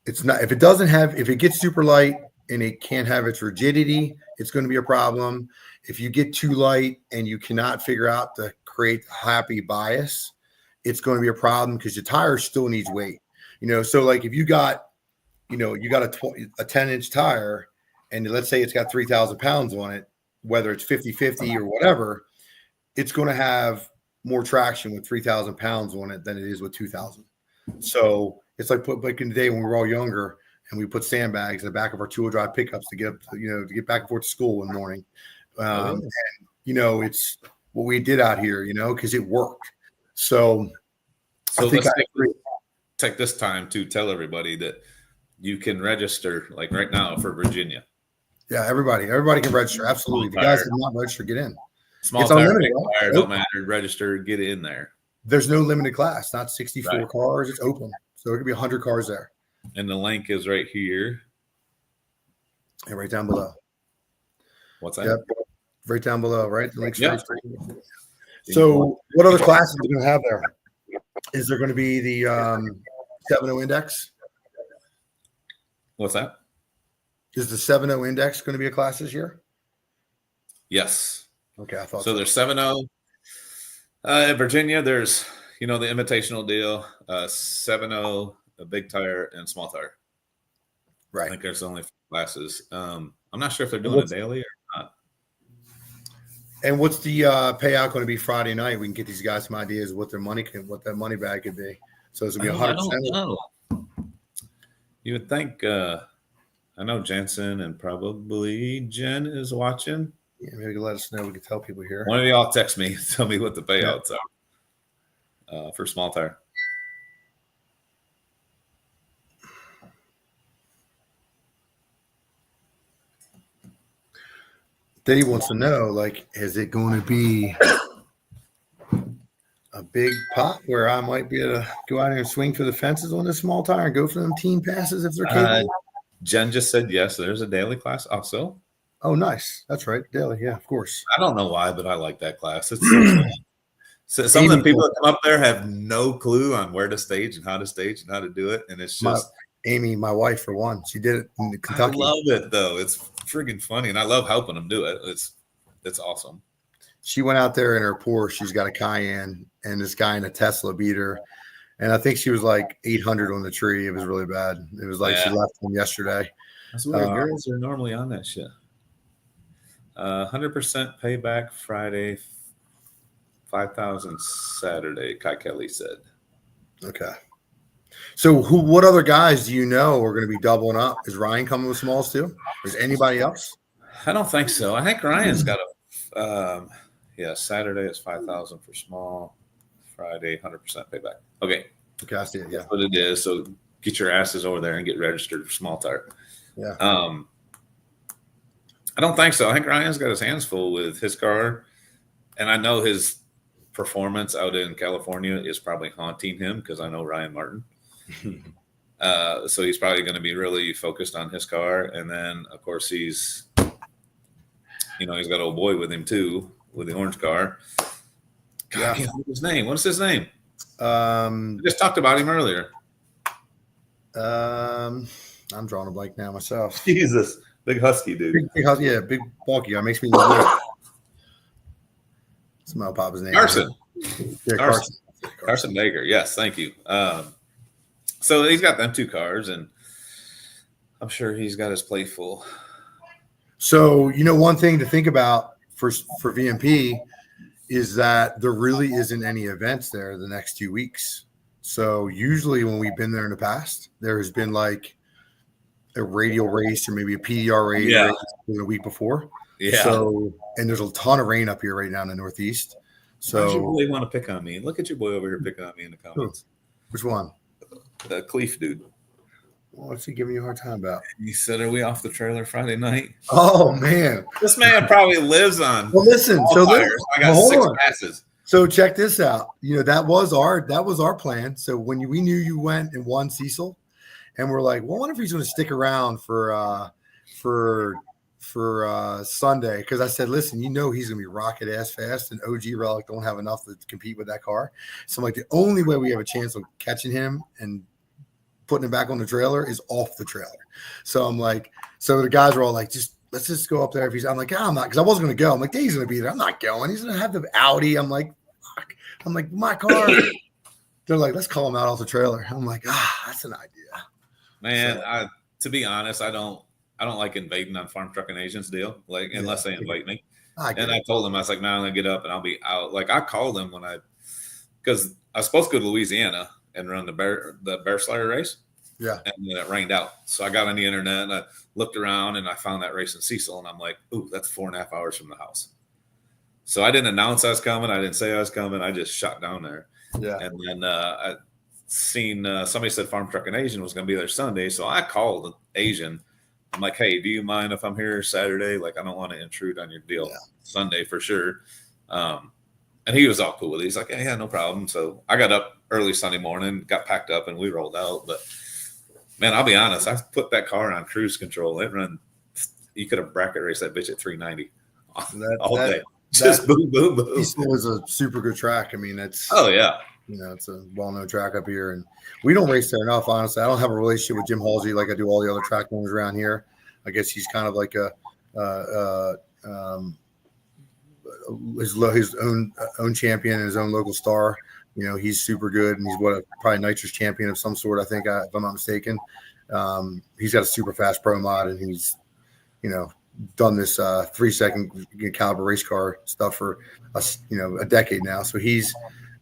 Speaker 1: if it gets super light and it can't have its rigidity, it's going to be a problem. If you get too light and you cannot figure out to create happy bias, it's going to be a problem because your tire still needs weight. So like if you got a 10-inch tire and let's say it's got 3,000 pounds on it, whether it's 50-50 or whatever, it's going to have more traction with 3,000 pounds on it than it is with 2,000. So it's like in the day when we were all younger and we put sandbags in the back of our two-wheel drive pickups to get back and forth to school in the morning. And it's what we did out here, because it worked. So I think
Speaker 2: take this time to tell everybody that you can register like right now for Virginia.
Speaker 1: Yeah, everybody can register. Absolutely. If you guys did not register, get in.
Speaker 2: Small tire, big tire, don't matter. Register, get in there.
Speaker 1: There's no limited class, not 64 cars. It's open. So it could be 100 cars there.
Speaker 2: And the link is right here.
Speaker 1: And right down below.
Speaker 2: What's that?
Speaker 1: Yep. Right down below, right? The link's
Speaker 2: right.
Speaker 1: So what other classes are we going to have there? Is there going to be the 7.0 index?
Speaker 2: What's that?
Speaker 1: Is the 7.0 index going to be a class this year?
Speaker 2: Yes.
Speaker 1: Okay, I thought
Speaker 2: So there's 7-0. In Virginia, there's the invitational deal, 7-0, a big tire and small tire. I
Speaker 1: Right.
Speaker 2: think there's only 4 classes. I'm not sure if they're doing
Speaker 1: What's-
Speaker 2: a daily or not.
Speaker 1: And what's the payout going to be Friday night? We can get these guys some ideas what that money bag could be. So it's going to be
Speaker 2: I
Speaker 1: 100%.
Speaker 2: don't know. You would think. I know Jensen and probably Jen is watching.
Speaker 1: Yeah, maybe you can let us know. We can tell people here.
Speaker 2: One of y'all text me, tell me what the payouts are for small tire.
Speaker 1: Dave wants to know, like, is it going to be a big pot where I might be able to go out here and swing for the fences on this small tire and go for them team passes if they're capable?
Speaker 2: Jen just said yes. There's a daily class also.
Speaker 1: Oh, nice. That's right. Daily. Yeah, of course.
Speaker 2: I don't know why, but I like that class. It's so fun. So some of the people that come up there have no clue on where to stage and how to do it. And it's just
Speaker 1: Amy, my wife, for one. She did it in Kentucky.
Speaker 2: I love it though. It's friggin' funny. And I love helping them do it. It's awesome.
Speaker 1: She went out there in her Porsche. She's got a Cayenne, and this guy in a Tesla beat her. And I think she was like 800 on the tree. It was really bad. It was like she left him yesterday.
Speaker 2: That's weird. Girls are normally on that shit. 100% payback Friday, 5,000 Saturday, Kai Kelly said.
Speaker 1: Okay. So what other guys do you know are going to be doubling up? Is Ryan coming with smalls too? Is anybody else?
Speaker 2: I don't think so. I think Ryan's got Saturday is 5,000 for small. Friday, 100% payback. Okay.
Speaker 1: Okay, I see it. Yeah.
Speaker 2: That's what it is. So get your asses over there and get registered for small tire.
Speaker 1: Yeah.
Speaker 2: I don't think so. I think Ryan's got his hands full with his car. And I know his performance out in California is probably haunting him because I know Ryan Martin. So he's probably going to be really focused on his car. And then, of course, he's got old boy with him too, with the orange car. God, I can't remember his name. What's his name? We just talked about him earlier.
Speaker 1: I'm drawing a blank now myself.
Speaker 2: Jesus. Big husky dude.
Speaker 1: Big bulky guy. Makes me look. Smell pop his name.
Speaker 2: Carson.
Speaker 1: Yeah,
Speaker 2: Carson Baker. Yes, thank you. So he's got them 2 cars, and I'm sure he's got his plate full.
Speaker 1: So, one thing to think about for VMP is that there really isn't any events there the next 2 weeks. So usually when we've been there in the past, there has been like a radial race or maybe a PDR race the week before.
Speaker 2: Yeah.
Speaker 1: So, and there's a ton of rain up here right now in the Northeast. So
Speaker 2: you really want to pick on me? Look at your boy over here picking on me in the comments.
Speaker 1: Which one?
Speaker 2: The Cleef dude.
Speaker 1: What's he giving you a hard time about?
Speaker 2: He said, "Are we off the trailer Friday night?"
Speaker 1: Oh man,
Speaker 2: this man probably lives on.
Speaker 1: Well, listen.
Speaker 2: I got 6 passes.
Speaker 1: So check this out. That was our plan. So when we knew you went and won Cecil, and we're like, well, I wonder if he's going to stick around for Sunday, because I said, listen, he's going to be rocket ass fast, and OG Relic don't have enough to compete with that car. So I'm like, the only way we have a chance of catching him and putting him back on the trailer is off the trailer. So I'm like, so the guys were all like, let's just go up there. I'm like, I'm not, because I wasn't going to go. I'm like, Dave's going to be there. I'm not going. He's going to have the Audi. I'm like, fuck. I'm like, my car. They're like, let's call him out off the trailer. I'm like, that's an idea.
Speaker 2: Man, so, to be honest, I don't like invading on Farm Trucking Asians deal, like unless they invite me. I told them, I was like, no, I'm gonna get up and I'll be out. Like I called them because I was supposed to go to Louisiana and run the bear slayer race.
Speaker 1: Yeah.
Speaker 2: And then it rained out. So I got on the internet and I looked around and I found that race in Cecil, and I'm like, ooh, that's 4.5 hours from the house. So I didn't announce I was coming. I didn't say I was coming. I just shot down there.
Speaker 1: Yeah.
Speaker 2: And then I seen somebody said Farm Trucking Asian was going to be there Sunday. So I called Asian. I'm like, hey, do you mind if I'm here Saturday? Like, I don't want to intrude on your deal. Yeah. Sunday for sure. And he was all cool with it. He's like, yeah, no problem. So I got up early Sunday morning, got packed up, and we rolled out. But man, I'll be honest, I put that car on cruise control. It run, you could have bracket raced that bitch at 390 all day. Just boom, boom, boom.
Speaker 1: Cecil is a super good track. I mean, it's it's a well-known track up here, and we don't race there enough. Honestly, I don't have a relationship with Jim Halsey like I do all the other track owners around here. I guess he's kind of like his own champion and his own local star. He's super good, and he's probably Nitrous champion of some sort. I think, if I'm not mistaken. He's got a super fast pro mod, and he's done this 3-second caliber race car stuff for a decade now. So he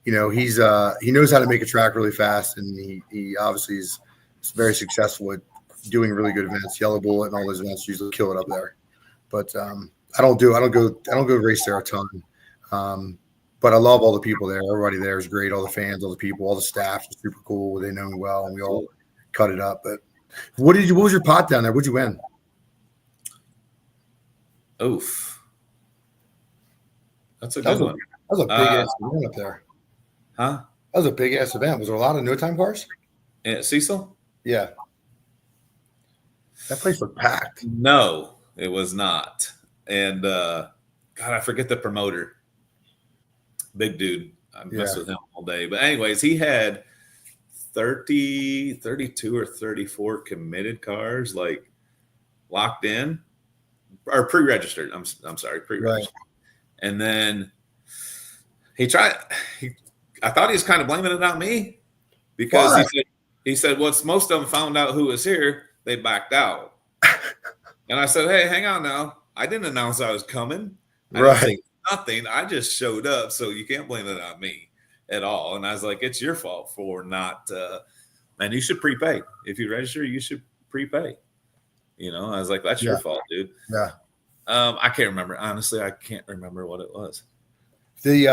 Speaker 1: knows how to make a track really fast, and he obviously is very successful at doing really good events. Yellow Bullet and all those events usually kill it up there. But I don't go race there a ton. But I love all the people there. Everybody there is great. All the fans, all the people, all the staff is super cool. They know me well, and we all cut it up. But what was your pot down there? What'd you win?
Speaker 2: Oof. That's a good one.
Speaker 1: That was a big ass event up there.
Speaker 2: Huh?
Speaker 1: That was a big ass event. Was there a lot of no time cars?
Speaker 2: At Cecil?
Speaker 1: Yeah. That place looked packed.
Speaker 2: No, it was not. And God, I forget the promoter. Big dude. I messed with him all day. But anyways, he had 32 or 34 committed cars, like locked in or pre-registered. I'm sorry, pre-registered. Right. And then I thought he was kind of blaming it on me because he said, once most of them found out who was here, they backed out. And I said, hey, hang on now. I didn't announce I was coming. I didn't say nothing. I just showed up. So you can't blame it on me at all. And I was like, it's your fault for not, and you should prepay. If you register, you should prepay. I was like, that's your fault, dude.
Speaker 1: Yeah.
Speaker 2: I can't remember. Honestly, I can't remember what it was.
Speaker 1: The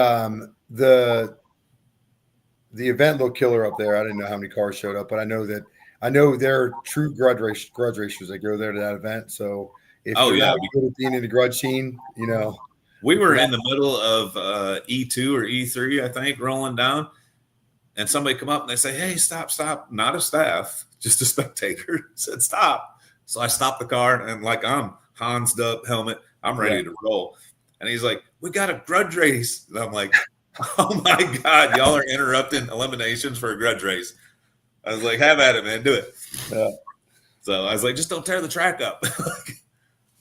Speaker 1: event looked killer up there. I didn't know how many cars showed up, but I know they're true grudge racers. They go there to that event. So if you're not good at being in the grudge scene,
Speaker 2: we were in the middle of E2 or E3, I think, rolling down, and somebody come up and they say, hey, stop. Not a staff, just a spectator said stop. So I stopped the car and I'm Hansed up, helmet. I'm ready to roll. And he's like, we got a grudge race. And I'm like, oh my God, y'all are interrupting eliminations for a grudge race. I was like, have at it, man. Do it. Yeah. So I was like, just don't tear the track up.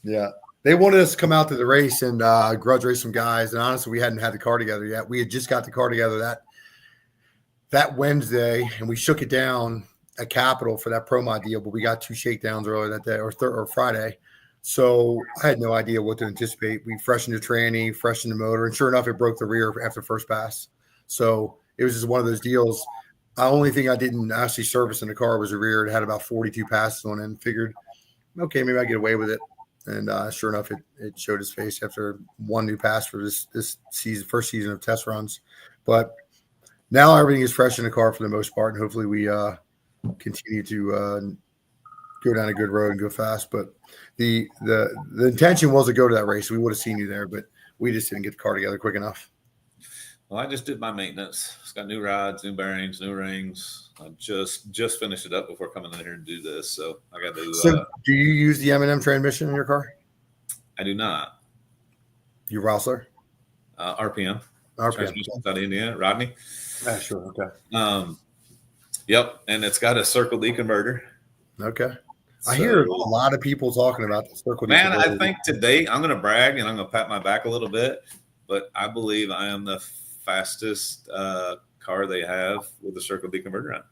Speaker 1: Yeah. They wanted us to come out to the race and grudge race some guys. And honestly, we hadn't had the car together yet. We had just got the car together that Wednesday, and we shook it down at Capitol for that pro mod deal, but we got 2 shakedowns earlier that day or Friday. So I had no idea what to anticipate. We freshened the tranny, freshened the motor, and sure enough, it broke the rear after first pass. So it was just one of those deals. The only thing I didn't actually service in the car was the rear. It had about 42 passes on it, and figured, okay, maybe I get away with it. And sure enough, it showed its face after one new pass for this season, first season of test runs. But now everything is fresh in the car for the most part, and hopefully we continue to go down a good road and go fast. But the intention was to go to that race. We would have seen you there, but we just didn't get the car together quick enough.
Speaker 2: Well, I just did my maintenance. It's got new rods, new bearings, new rings. I just finished it up before coming in here and do this. So I got to.
Speaker 1: So do you use the M&M transmission in your car?
Speaker 2: I do not.
Speaker 1: You Rousler?
Speaker 2: RPM.
Speaker 1: Transmission
Speaker 2: out of Indiana. Rodney.
Speaker 1: Sure. Okay.
Speaker 2: Yep, and it's got a Circle D converter.
Speaker 1: Okay. I hear a lot of people talking about the Circle D converter.
Speaker 2: Man, I think today I'm going to brag and I'm going to pat my back a little bit, but I believe I am the fastest car they have with the Circle D converter on.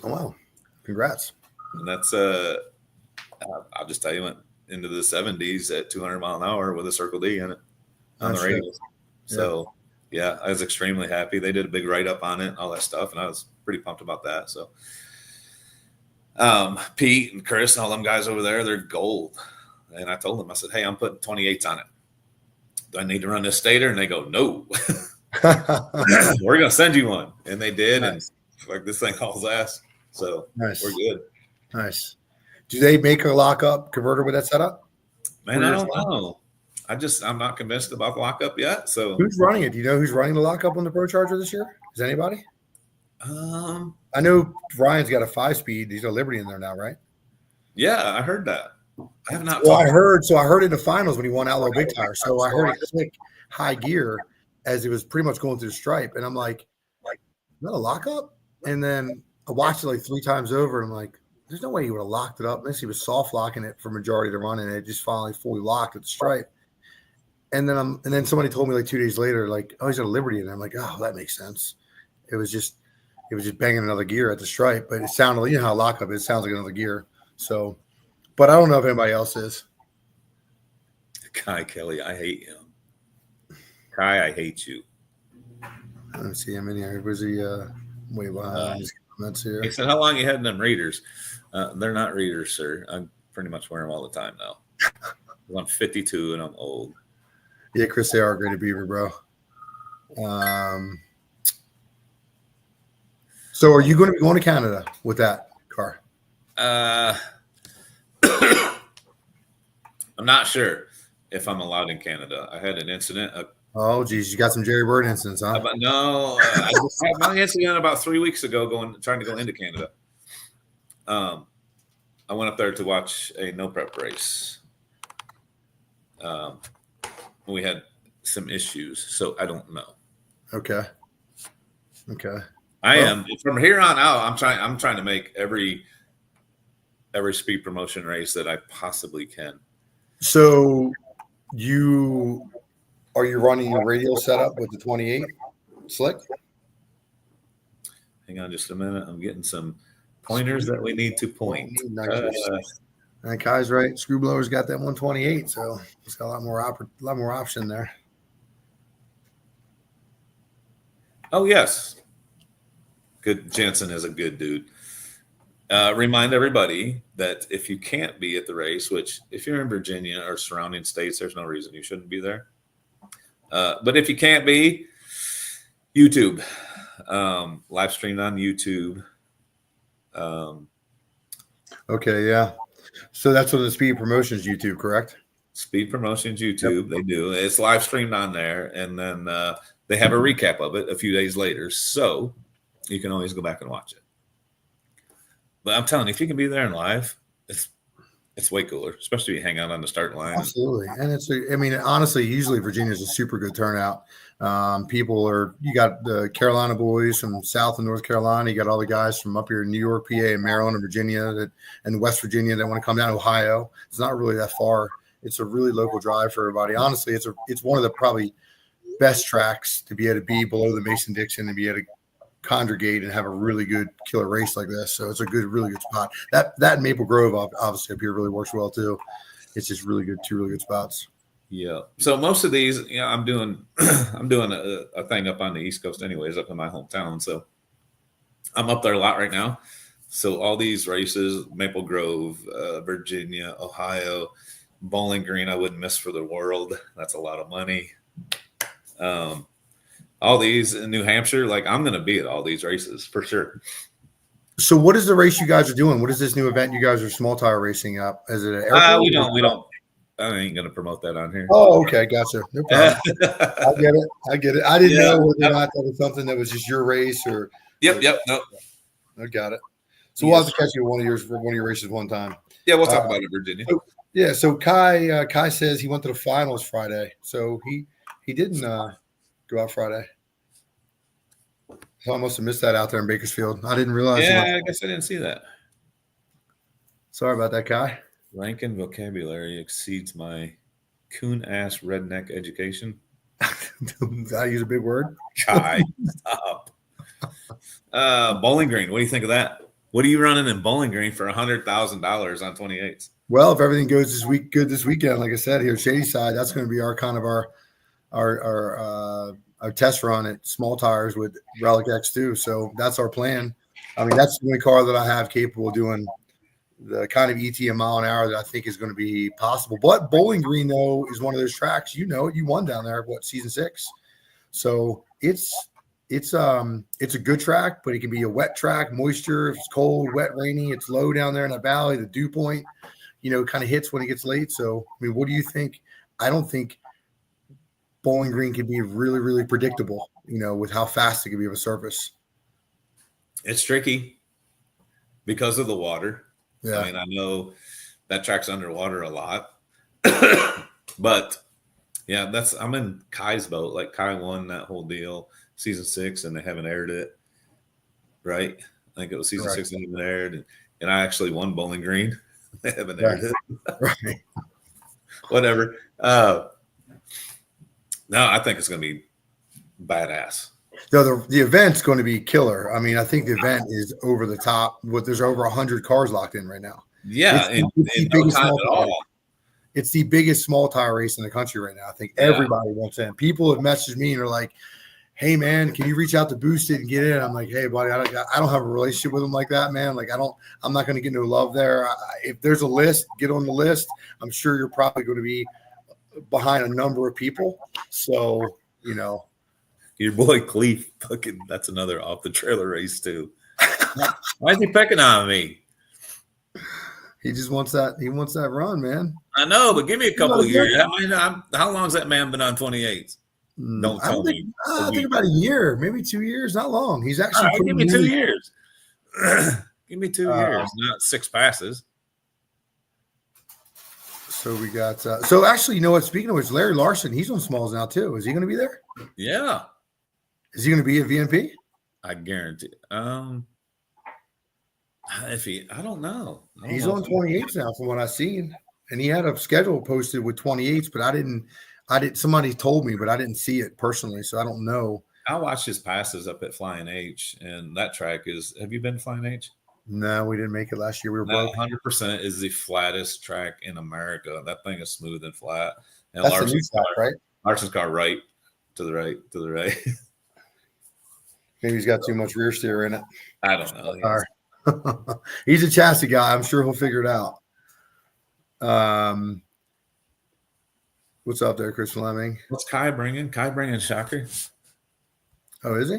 Speaker 1: Oh, wow. Congrats.
Speaker 2: And that's I'll just tell you, went into the 70s at 200 mile an hour with a Circle D in it on the radio. So yeah, I was extremely happy. They did a big write-up on it and all that stuff, and I was pretty pumped about that. So Pete and Chris and all them guys over there, they're gold. And I told them, I said, hey, I'm putting 28s on it. Do I need to run this stator? And they go, no. We're going to send you one. And they did. Nice. And like this thing hauls ass. So
Speaker 1: nice.
Speaker 2: We're good.
Speaker 1: Nice. Do they make a lockup converter with that setup?
Speaker 2: Man, I don't know. I'm not convinced about the lockup yet. So
Speaker 1: who's running it? Do you know who's running the lockup on the Procharger this year? Is anybody? I know Ryan's got a 5-speed. He's got Liberty in there now, right?
Speaker 2: Yeah, I heard that. I have not.
Speaker 1: Well, I heard in the finals when he won Outlaw Big Tire. So I heard it click high gear as it was pretty much going through the stripe, and I'm like, is that a lockup? And then I watched it like 3 times over, and I'm like, there's no way he would have locked it up unless he was soft locking it for majority of the run, and it just finally fully locked at the stripe. and then somebody told me like 2 days later, like, oh, he's got a Liberty, and I'm like, oh, that makes sense. It was just banging another gear at the stripe, but it sounded like, you know how lockup is, it sounds like another gear. So, but I don't know if anybody else is.
Speaker 2: Kai Kelly, I hate him. Kai, I hate you.
Speaker 1: I don't see him in here. Was he way behind his comments here?
Speaker 2: He said, how long you had them readers? They're not readers, sir. I pretty much wear them all the time now. I'm 52 and I'm old.
Speaker 1: Yeah, Chris, they are great at Beaver, bro. So are you going to be going to Canada with that car?
Speaker 2: I'm not sure if I'm allowed in Canada. I had an incident.
Speaker 1: Oh, geez, you got some Jerry Bird incidents, huh?
Speaker 2: No, I just had my incident about 3 weeks ago trying to go into Canada. I went up there to watch a no prep race. We had some issues, so I don't know.
Speaker 1: Okay.
Speaker 2: I am from here on out. I'm trying to make every speed promotion race that I possibly can.
Speaker 1: So are you running your radial setup with the 28 slick?
Speaker 2: Hang on just a minute. I'm getting some pointers that we need to point.
Speaker 1: And Kai's right. Screwblower's got that 128, so it's got a lot more option there.
Speaker 2: Oh yes, good. Jensen is a good dude. Remind everybody that if you can't be at the race, which if you're in Virginia or surrounding states, there's no reason you shouldn't be there. But if you can't be, YouTube, live streamed on YouTube.
Speaker 1: Okay, yeah. So that's what the Speed Promotions YouTube, correct?
Speaker 2: Speed Promotions YouTube, They do. It's live streamed on there, and then they have a recap of it a few days later, so you can always go back and watch it. But I'm telling you, if you can be there in live, it's way cooler, especially if you hang out on the start line.
Speaker 1: Absolutely, and honestly, usually Virginia's a super good turnout. You got the Carolina boys from South and North Carolina. You got all the guys from up here in New York, PA, and Maryland, and Virginia, and West Virginia that want to come down to Ohio. It's not really that far. It's a really local drive for everybody. Honestly, it's one of the probably best tracks to be able to be below the Mason-Dixon and be able to congregate and have a really good killer race like this. So it's a really good spot. That Maple Grove obviously up here really works well too. It's just two really good spots.
Speaker 2: Yeah. So most of these, I'm doing a thing up on the East Coast anyways, up in my hometown. So I'm up there a lot right now. So all these races, Maple Grove, Virginia, Ohio, Bowling Green, I wouldn't miss for the world. That's a lot of money. All these in New Hampshire, like I'm going to be at all these races for sure.
Speaker 1: So what is the race you guys are doing? What is this new event you guys are small tire racing up? Is it an airport?
Speaker 2: We don't. I ain't going to promote that on here.
Speaker 1: Oh, okay. Gotcha. No problem. I get it. I didn't know whether or not that was something that was just your race or.
Speaker 2: Yep. No.
Speaker 1: I got it. So we'll have to catch you at one of your races one time.
Speaker 2: Yeah, we'll talk about it, Virginia.
Speaker 1: So Kai says he went to the finals Friday. So he didn't go out Friday. So I must have missed that out there in Bakersfield. I didn't realize.
Speaker 2: Yeah, I guess I didn't see that.
Speaker 1: Sorry about that, Kai.
Speaker 2: Rankin vocabulary exceeds my coon-ass redneck education.
Speaker 1: Did I use a big word?
Speaker 2: Kai, stop. Bowling Green, what do you think of that? What are you running in Bowling Green for $100,000 on 28s?
Speaker 1: Well, if everything goes this weekend, like I said here, Shady Side, that's going to be our test run at small tires with Relic X2. So that's our plan. I mean, that's the only car that I have capable of doing the kind of ET a mile an hour that I think is going to be possible. But Bowling Green, though, is one of those tracks, you won down there, season 6. So it's a good track, but it can be a wet track, moisture, if it's cold, wet, rainy, it's low down there in the valley, the dew point, kind of hits when it gets late. So, I mean, what do you think? I don't think Bowling Green can be really, really predictable, with how fast it can be of a surface.
Speaker 2: It's tricky because of the water. Yeah. I mean, I know that track's underwater a lot, but yeah, I'm in Kai's boat. Like Kai won that whole deal season 6 and they haven't aired it. Right. I think it was season 6 that even aired. And I actually won Bowling Green. They haven't aired it. Right. Whatever. No, I think it's going to be badass.
Speaker 1: No, the event's going to be killer. I mean, I think the event is over the top. There's over 100 cars locked in right now.
Speaker 2: Yeah,
Speaker 1: it's the
Speaker 2: no
Speaker 1: biggest
Speaker 2: time
Speaker 1: small
Speaker 2: at
Speaker 1: tire.
Speaker 2: all.
Speaker 1: It's the biggest small tire race in the country right now. I think everybody wants in. People have messaged me and are like, "Hey, man, can you reach out to Boost It and get in?" I'm like, "Hey, buddy, I don't have a relationship with them like that, man. Like, I'm not going to get no love there. If there's a list, get on the list. I'm sure you're probably going to be behind a number of people. So, you know."
Speaker 2: Your boy Cleef, that's another off the trailer race too. Why is he picking on me?
Speaker 1: He just wants that. He wants that run, man.
Speaker 2: I know, but give me a couple of years. How long has that man been on 28s? Don't tell me.
Speaker 1: I think about a year, maybe 2 years. Not long. He's actually
Speaker 2: give me 2 years. Give me 2 years, not 6 passes.
Speaker 1: So we got. So actually, you know what? Speaking of which, Larry Larson, he's on Smalls now too. Is he going to be there?
Speaker 2: Yeah.
Speaker 1: Is he going to be at VNP?
Speaker 2: I guarantee. I don't know.
Speaker 1: He's on 28s now, from what I've seen, and he had a schedule posted with 28s, but I didn't. Somebody told me, but I didn't see it personally, so I don't know.
Speaker 2: I watched his passes up at Flying H, and that track is. Have you been to Flying H?
Speaker 1: No, we didn't make it last year. We were broke.
Speaker 2: 100% is the flattest track in America. That thing is smooth and flat. And
Speaker 1: that's the new track, right?
Speaker 2: Larson's car right to the right.
Speaker 1: Maybe he's got too much rear steer in it.
Speaker 2: I don't know.
Speaker 1: He's a chassis guy. I'm sure he'll figure it out. What's up there, Chris Fleming?
Speaker 2: What's Kai bringing? Kai bringing Shocker?
Speaker 1: Oh, is he?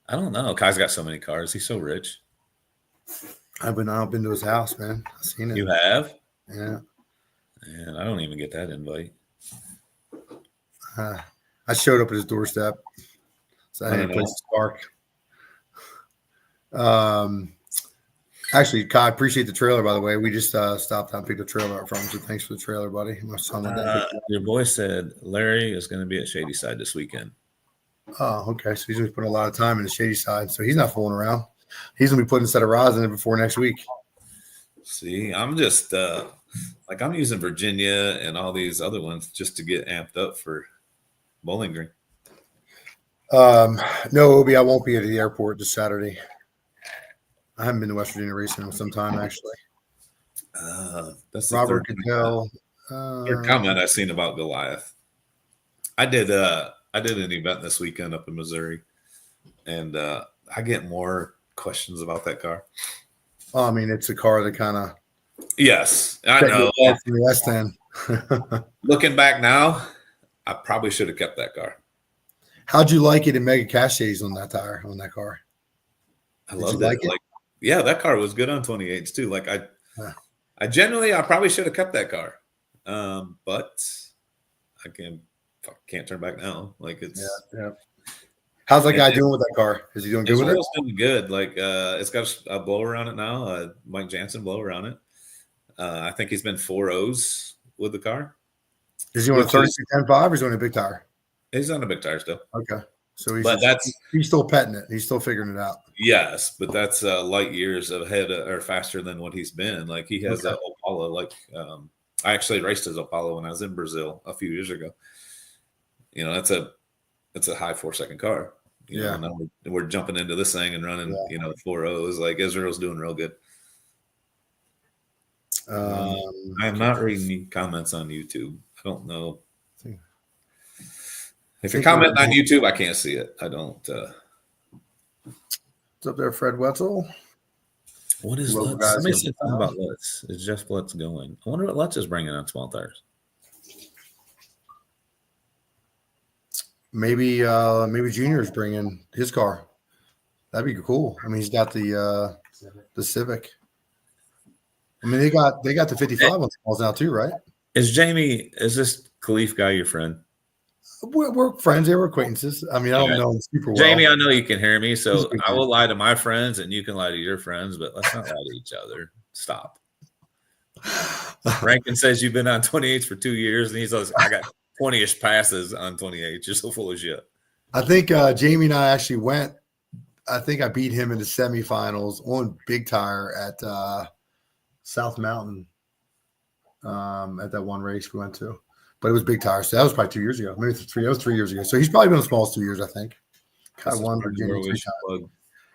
Speaker 2: I don't know. Kai's got so many cars. He's so rich.
Speaker 1: I've been to his house, man. I've seen it.
Speaker 2: You have?
Speaker 1: Yeah.
Speaker 2: And I don't even get that invite.
Speaker 1: I showed up at his doorstep, so I had a place to park. Actually, Kai, appreciate the trailer, by the way. We just stopped down and picked the trailer up from him, so thanks for the trailer, buddy. My son went down.
Speaker 2: Your boy said Larry is going to be at Shady Side this weekend.
Speaker 1: Oh, okay. So he's going to be putting a lot of time in the Shady Side, so he's not fooling around. He's going to be putting a set of rods in it before next week.
Speaker 2: See, I'm just I'm using Virginia and all these other ones just to get amped up for Bowling Green.
Speaker 1: No, Obi, I won't be at the airport this Saturday. I haven't been to West Virginia racing in some time, actually.
Speaker 2: That's
Speaker 1: Robert Goodell.
Speaker 2: Third comment I've seen about Goliath. I did an event this weekend up in Missouri, and I get more questions about that car.
Speaker 1: Oh, I mean, it's a car that kind of
Speaker 2: I know.
Speaker 1: From the S10.
Speaker 2: Looking back now, I probably should have kept that car.
Speaker 1: How'd you like it in Mega Caches on that car?
Speaker 2: I love it. Yeah, that car was good on 28s too. I generally probably should have kept that car, but I can't turn back now.
Speaker 1: Yeah. How's that guy doing with that car? Is he doing good with it?
Speaker 2: It's doing good. It's got a blower on it now. Mike Jansen blower on it. I think he's been 4.0s with the car.
Speaker 1: Is he on a 36.5 or is he on a big tire?
Speaker 2: He's on a big tire still.
Speaker 1: Okay. So he's still petting it. He's still figuring it out.
Speaker 2: Yes, but that's light years ahead or faster than what he's been. Like he has that Opala. I actually raced his Opala when I was in Brazil a few years ago. You know, it's a high 4-second car. You know, now we're jumping into this thing and running, 4.0s. Like Israel's doing real good. I'm not reading any comments on YouTube. I don't know. If you comment on YouTube, I can't see it. I don't.
Speaker 1: What's up there, Fred Wetzel?
Speaker 2: What is Lutz? Somebody said something about Lutz. Is Jeff Lutz going? I wonder what Lutz is bringing on small tires.
Speaker 1: Maybe Junior's bringing his car. That'd be cool. I mean, he's got the Civic. I mean, they got the 55 on smalls now too, right?
Speaker 2: Is this Khalif guy your friend?
Speaker 1: We're friends. They were acquaintances. I mean, I don't know him super well.
Speaker 2: Jamie, I know you can hear me, so I will lie to my friends and you can lie to your friends, but let's not lie to each other. Stop. Rankin says you've been on 28s for 2 years, and he's like, I got 20-ish passes on 28. You're so full of shit.
Speaker 1: I think Jamie and I actually went. I think I beat him in the semifinals on big tire at South Mountain at that one race we went to. But it was big tire. So that was probably 2 years ago. Maybe three. That was 3 years ago. So he's probably been the smallest 2 years, I think. Kai won Virginia 3 times.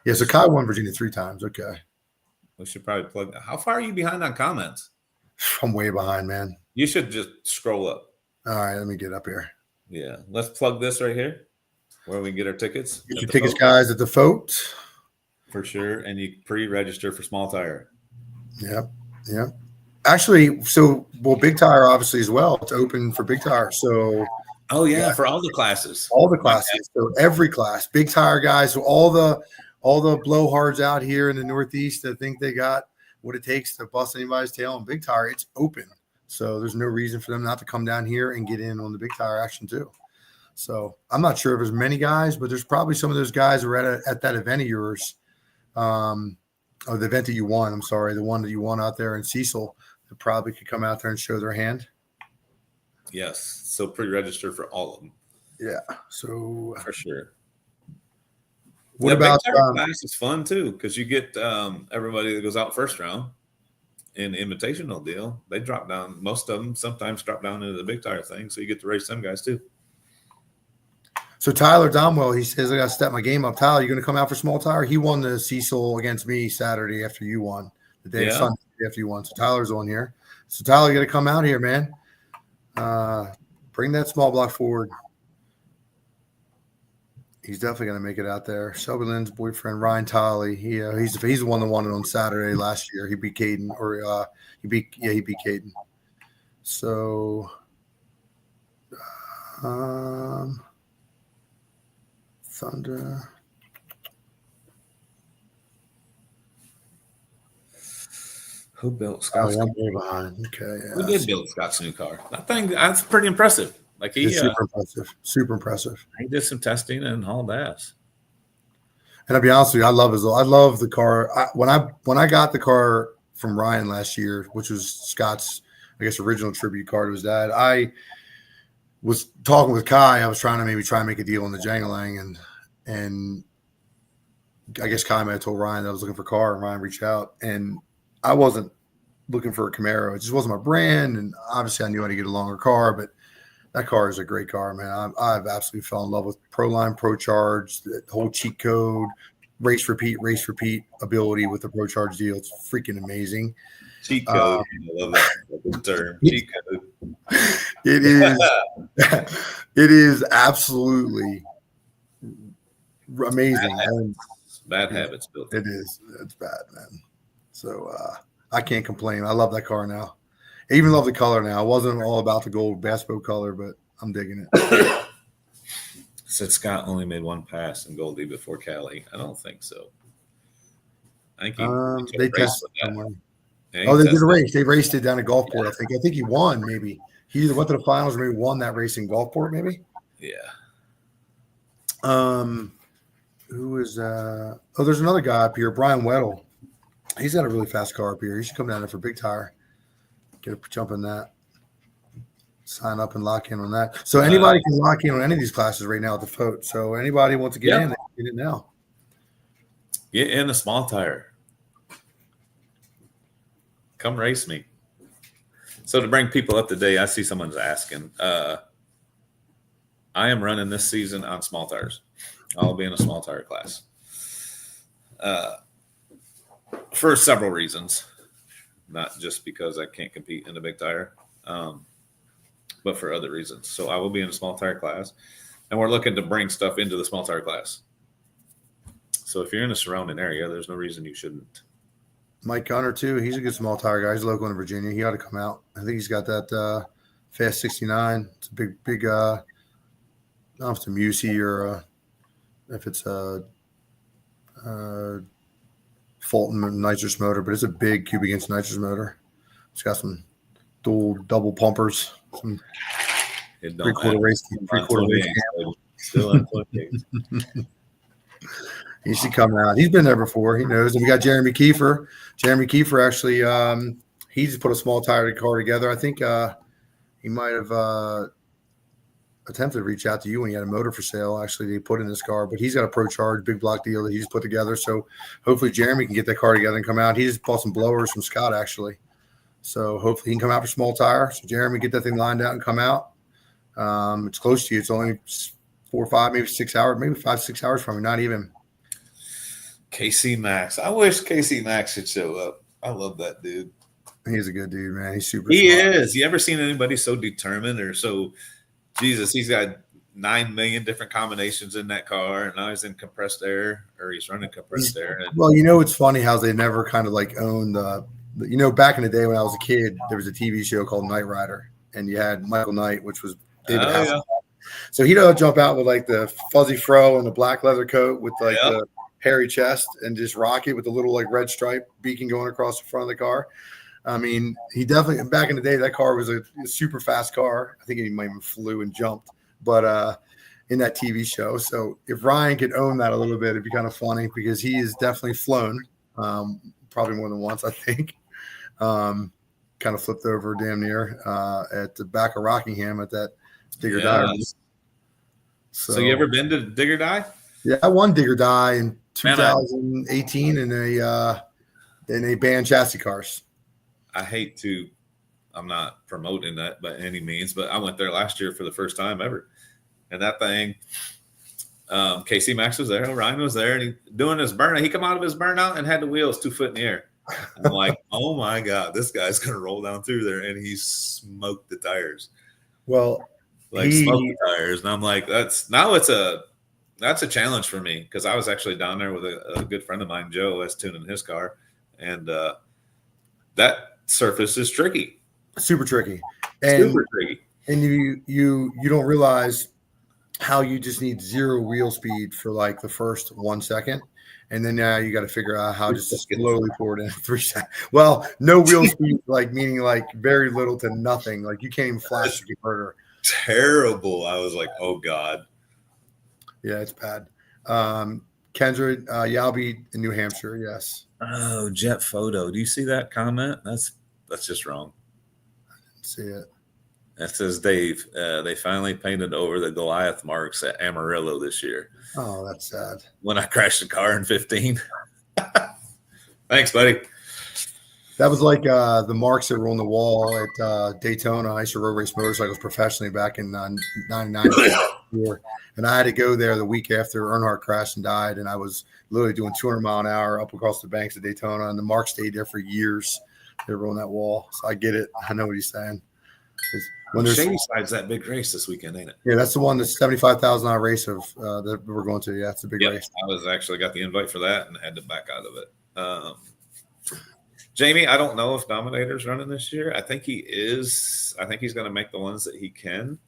Speaker 1: Yeah, so Kai won Virginia 3 times. Okay.
Speaker 2: We should probably plug that. How far are you behind on comments?
Speaker 1: I'm way behind, man.
Speaker 2: You should just scroll up.
Speaker 1: All right, let me get up here.
Speaker 2: Yeah, let's plug this right here, where we can get our tickets.
Speaker 1: Get your tickets, guys, at the Foat.
Speaker 2: For sure, and you pre-register for small tire.
Speaker 1: Yep. Actually, big tire obviously as well. It's open for big tire. So
Speaker 2: for all the classes.
Speaker 1: All the classes. So every class, big tire guys. So all the blowhards out here in the Northeast that think they got what it takes to bust anybody's tail on big tire, it's open. So there's no reason for them not to come down here and get in on the big tire action too. So I'm not sure if there's many guys, but there's probably some of those guys who are at that event of yours. The event that you won, I'm sorry, the one that you won out there in Cecil, that probably could come out there and show their hand.
Speaker 2: Yes. So pre-register for all of them.
Speaker 1: Yeah. So
Speaker 2: for sure.
Speaker 1: What about
Speaker 2: class is fun too, because you get everybody that goes out first round in the invitational deal. They drop down, most of them sometimes drop down into the big tire thing, so you get to race them guys too.
Speaker 1: So Tyler Domwell, he says, I got to step my game up. Tyler, you going to come out for small tire? He won the Cecil against me Saturday after you won, the day of Sunday after you won. So Tyler's on here. So Tyler, you got to come out here, man. Bring that small block forward. He's definitely going to make it out there. Shelby Lynn's boyfriend, Ryan Tolley. He's the one that won it on Saturday last year. He beat Caden, he beat Caden. So, Thunder.
Speaker 2: Who built Scott's car?
Speaker 1: I'm way behind. Okay, yeah.
Speaker 2: Who did build Scott's new car? That's pretty impressive. Like
Speaker 1: he's super impressive.
Speaker 2: He did some testing and hauled ass.
Speaker 1: And I'll be honest with you, I love the car. When I got the car from Ryan last year, which was Scott's, I guess, original tribute car to his dad, I was talking with Kai. I was trying to make a deal on the Jangalang, and I guess Kai might have told Ryan that I was looking for a car, and Ryan reached out, and I wasn't looking for a Camaro. It just wasn't my brand, and obviously I knew how to get a longer car, but that car is a great car, man. I've absolutely fell in love with Proline Procharge, the whole cheat code, race repeat ability with the Procharge deal. It's freaking amazing.
Speaker 2: Cheat code. I love that term. Cheat code.
Speaker 1: It is. It is absolutely amazing.
Speaker 2: Bad habits built.
Speaker 1: It is. It's bad, man. So I can't complain. I love that car now. I even love the color now. I wasn't all about the gold Baspo color, but I'm digging it.
Speaker 2: Said Scott only made one pass in Goldie before Cali. I don't think so. I think
Speaker 1: they tested somewhere. Yeah, they did a race. They raced it down at Gulfport. I think he won. Maybe he either went to the finals or maybe won that race in Gulfport. Maybe.
Speaker 2: Yeah.
Speaker 1: Who is? There's another guy up here, Brian Weddle. He's got a really fast car up here. He should come down there for big tire. Get a jump in that. Sign up and lock in on that. So anybody can lock in on any of these classes right now at the Foat. So anybody wants to get in, they can get it now.
Speaker 2: Get in a small tire. Come race me. So to bring people up to date, I see someone's asking. I am running this season on small tires. I'll be in a small tire class. For several reasons. Not just because I can't compete in a big tire, but for other reasons. So I will be in a small tire class, and we're looking to bring stuff into the small tire class. So if you're in the surrounding area, there's no reason you shouldn't.
Speaker 1: Mike Gunner, too. He's a good small tire guy. He's local in Virginia. He ought to come out. I think he's got that Fast 69. It's a big, I don't know if it's a Musi or if it's a Fulton nitrous motor, but it's a big cubic inch nitrous motor. It's got some double pumpers, some three-quarter race.
Speaker 2: Still on 28.
Speaker 1: He should come out. He's been there before. He knows. And we got Jeremy Kiefer. Jeremy Kiefer actually, he just put a small tire car together. I think he might have attempted to reach out to you when he had a motor for sale. Actually, they put in this car, but he's got a Procharge big block deal that he just put together. So hopefully Jeremy can get that car together and come out. He just bought some blowers from Scott, actually. So hopefully he can come out for small tire. So Jeremy, get that thing lined out and come out. It's close to you. It's only 4 or 5, maybe 6 hours, maybe 5, 6 hours from you. Not even.
Speaker 2: KC Max. I wish KC Max should show up. I love that dude.
Speaker 1: He's a good dude, man. He's super
Speaker 2: He
Speaker 1: smart.
Speaker 2: is. You ever seen anybody so determined or so? Jesus, he's got 9 million different combinations in that car, and now he's in compressed air, or he's running compressed air. And
Speaker 1: Well, it's funny how they never kind of like owned back in the day when I was a kid, there was a TV show called Knight Rider, and you had Michael Knight, which was David Hasselhoff.
Speaker 2: yeah.
Speaker 1: So he'd jump out with like the fuzzy fro and the black leather coat with like the hairy chest and just rock it with the little like red stripe beacon going across the front of the car. I mean, he definitely, back in the day, that car was a super fast car. I think he might even flew and jumped, but in that TV show. So if Ryan could own that a little bit, it'd be kind of funny because he has definitely flown, probably more than once, I think. Kind of flipped over damn near at the back of Rockingham at that Digger Die.
Speaker 2: So you ever been to Digger Die?
Speaker 1: Yeah, I won Digger Die in 2018 in a band chassis cars.
Speaker 2: I hate to, I'm not promoting that by any means, but I went there last year for the first time ever. And that thing, KC Max was there, Ryan was there, and he doing his burnout. He come out of his burnout and had the wheels 2 foot in the air. I'm like, oh my God, this guy's going to roll down through there. And he smoked the tires.
Speaker 1: Well,
Speaker 2: smoked the tires. And I'm like, that's a challenge for me because I was actually down there with a good friend of mine, Joe, that's tuning his car. And that surface is tricky.
Speaker 1: Super tricky. And you don't realize how you just need 0 wheel speed for like the first 1 second. And then now you got to figure out how to slowly pour it in 3 seconds. Well, no wheel speed, like meaning like very little to nothing. Like you can't even flash the converter.
Speaker 2: Terrible. I was like, oh God.
Speaker 1: Yeah, it's bad. Kendra, Yalby in New Hampshire, yes.
Speaker 2: Oh, Jet Photo. Do you see that comment? That's just wrong.
Speaker 1: I didn't see it.
Speaker 2: That says Dave. They finally painted over the Goliath marks at Amarillo this year.
Speaker 1: Oh, that's sad.
Speaker 2: When I crashed the car in 15. Thanks, buddy.
Speaker 1: That was like the marks that were on the wall at Daytona. I used to road race motorcycles professionally back in 99. And I had to go there the week after Earnhardt crashed and died. And I was literally doing 200 mile an hour up across the banks of Daytona. And the marks stayed there for years. They were on that wall. So I get it. I know what he's saying.
Speaker 2: When Shady Side's that big race this weekend, ain't it?
Speaker 1: Yeah, that's the one, the $75,000 race of that we're going to. Yeah, it's a big race.
Speaker 2: I was actually got the invite for that and had to back out of it. Jamie, I don't know if Dominator's running this year. I think he is. I think he's going to make the ones that he can.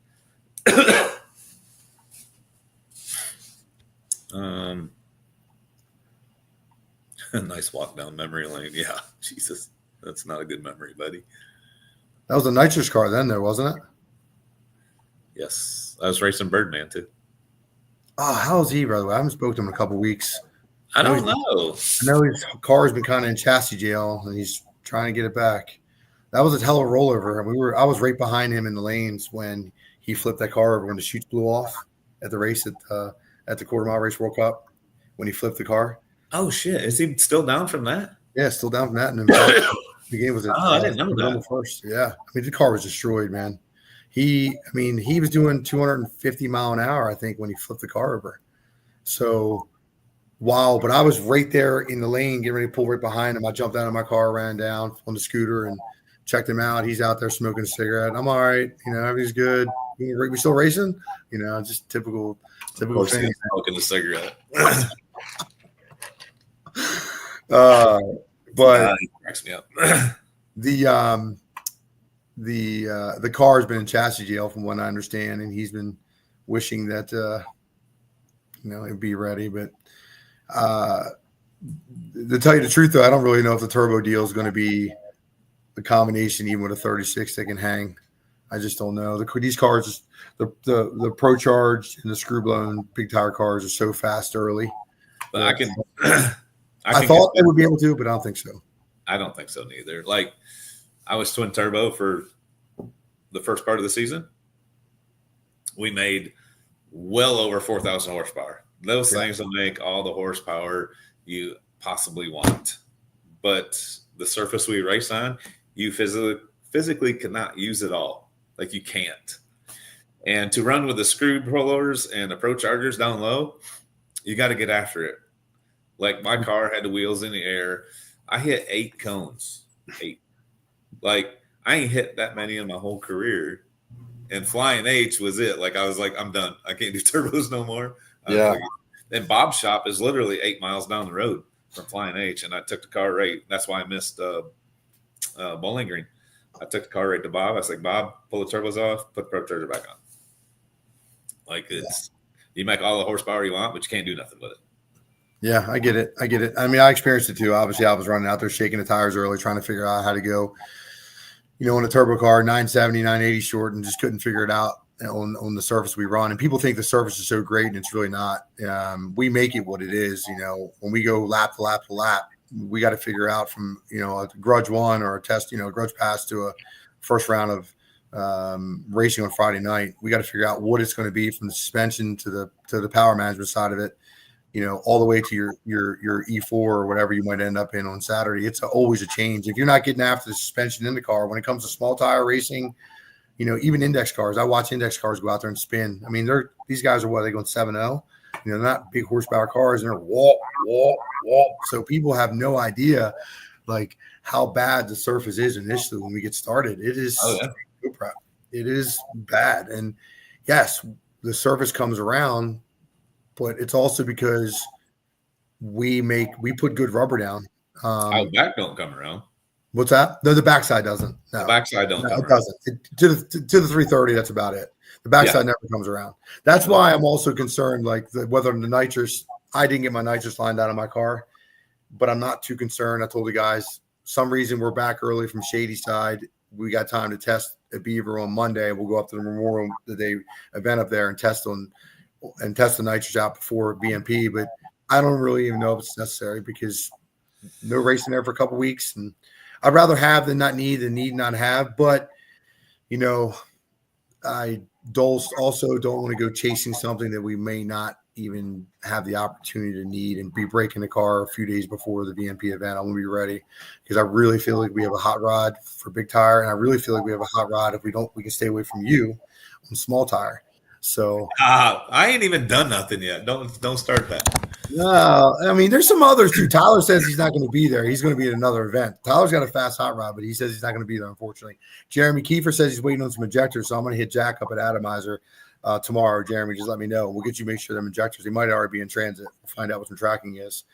Speaker 2: Nice walk down memory lane. Yeah, Jesus, that's not a good memory, buddy.
Speaker 1: That was a Nitrous car then, there wasn't it?
Speaker 2: Yes, I was racing Birdman too.
Speaker 1: Oh, how's he, by the way? I haven't spoken to him in a couple of weeks.
Speaker 2: I don't know.
Speaker 1: I know his car has been kind of in chassis jail, and he's trying to get it back. That was a hell of a rollover. I was right behind him in the lanes when he flipped that car over when the chutes blew off at the race at the quarter mile race World Cup when he flipped the car.
Speaker 2: Oh shit! Is he still down from that?
Speaker 1: Yeah, still down from that. And the game was at
Speaker 2: I didn't know that.
Speaker 1: First. Yeah, I mean the car was destroyed, man. He was doing 250 mile an hour, I think, when he flipped the car over. So. Wow, but I was right there in the lane, getting ready to pull right behind him. I jumped out of my car, ran down on the scooter, and checked him out. He's out there smoking a cigarette. I'm all right, everything's good. We still racing, just typical thing.
Speaker 2: Smoking a cigarette.
Speaker 1: But
Speaker 2: he cracks me up.
Speaker 1: the car has been in chassis jail, from what I understand, and he's been wishing that it'd be ready, but. To tell you the truth, though, I don't really know if the turbo deal is going to be the combination, even with a 36 that can hang. I just don't know. These cars, the Procharged and the screw blown big tire cars are so fast early.
Speaker 2: But
Speaker 1: I thought they would be able to, but I don't think so.
Speaker 2: I don't think so neither. Like I was twin turbo for the first part of the season. We made well over 4,000 horsepower. Those things will make all the horsepower you possibly want. But the surface we race on, you physically cannot use it all. Like you can't. And to run with the screw rollers and the Prochargers down low, you got to get after it. Like my car had the wheels in the air. I hit 8 cones. 8. Like I ain't hit that many in my whole career. And Flying H was it. Like I was like, I'm done. I can't do turbos no more.
Speaker 1: Yeah.
Speaker 2: And Bob's shop is literally 8 miles down the road from Flying H. And I took the car right. That's why I missed Bowling Green. I took the car right to Bob. I was like, Bob, pull the turbos off, put the Procharger back on. Like you make all the horsepower you want, but you can't do nothing with it.
Speaker 1: Yeah, I get it. I mean, I experienced it too. Obviously, I was running out there shaking the tires early, trying to figure out how to go, on a turbo car, 970, 980 short, and just couldn't figure it out on the surface we run. And people think the surface is so great, and it's really not. We make it what it is. When we go lap to lap to lap, we got to figure out from, a Grudge 1 or a test, Grudge pass to a first round of racing on Friday night. We got to figure out what it's going to be from the suspension to the power management side of it, all the way to your E4 or whatever you might end up in on Saturday. It's always a change. If you're not getting after the suspension in the car, when it comes to small tire racing, even index cars, I watch index cars go out there and spin. I mean, these guys are they going 7.0? They're not big horsepower cars, and they're walk. So people have no idea like how bad the surface is initially when we get started. It is, it is bad. And yes, the surface comes around, but it's also because we put good rubber down.
Speaker 2: The back don't come around.
Speaker 1: What's that? No, the backside doesn't. No.
Speaker 2: The backside don't come
Speaker 1: it
Speaker 2: around.
Speaker 1: Doesn't. To the 330, that's about it. The backside never comes around. That's why I'm also concerned, like whether the nitrous. I didn't get my nitrous lined out of my car, but I'm not too concerned. I told the guys, some reason we're back early from Shady Side. We got time to test at Beaver on Monday. We'll go up to the Memorial Day event up there and test the nitrous out before BMP. But I don't really even know if it's necessary because no racing there for a couple weeks, and I'd rather have than not need not have. But I also don't want to go chasing something that we may not even have the opportunity to need and be breaking the car a few days before the VMP event. I want to be ready because I really feel like we have a hot rod for big tire, and I really feel like we have a hot rod if we can stay away from you on small tire. So
Speaker 2: I ain't even done nothing yet. Don't start that.
Speaker 1: No, I mean, there's some others too. Tyler says he's not going to be there. He's going to be at another event. Tyler's got a fast hot rod, but he says he's not going to be there, unfortunately. Jeremy Kiefer says he's waiting on some injectors, so I'm going to hit Jack up at Atomizer tomorrow. Jeremy, just let me know. We'll get you make sure them injectors. He might already be in transit. We'll find out what some tracking is.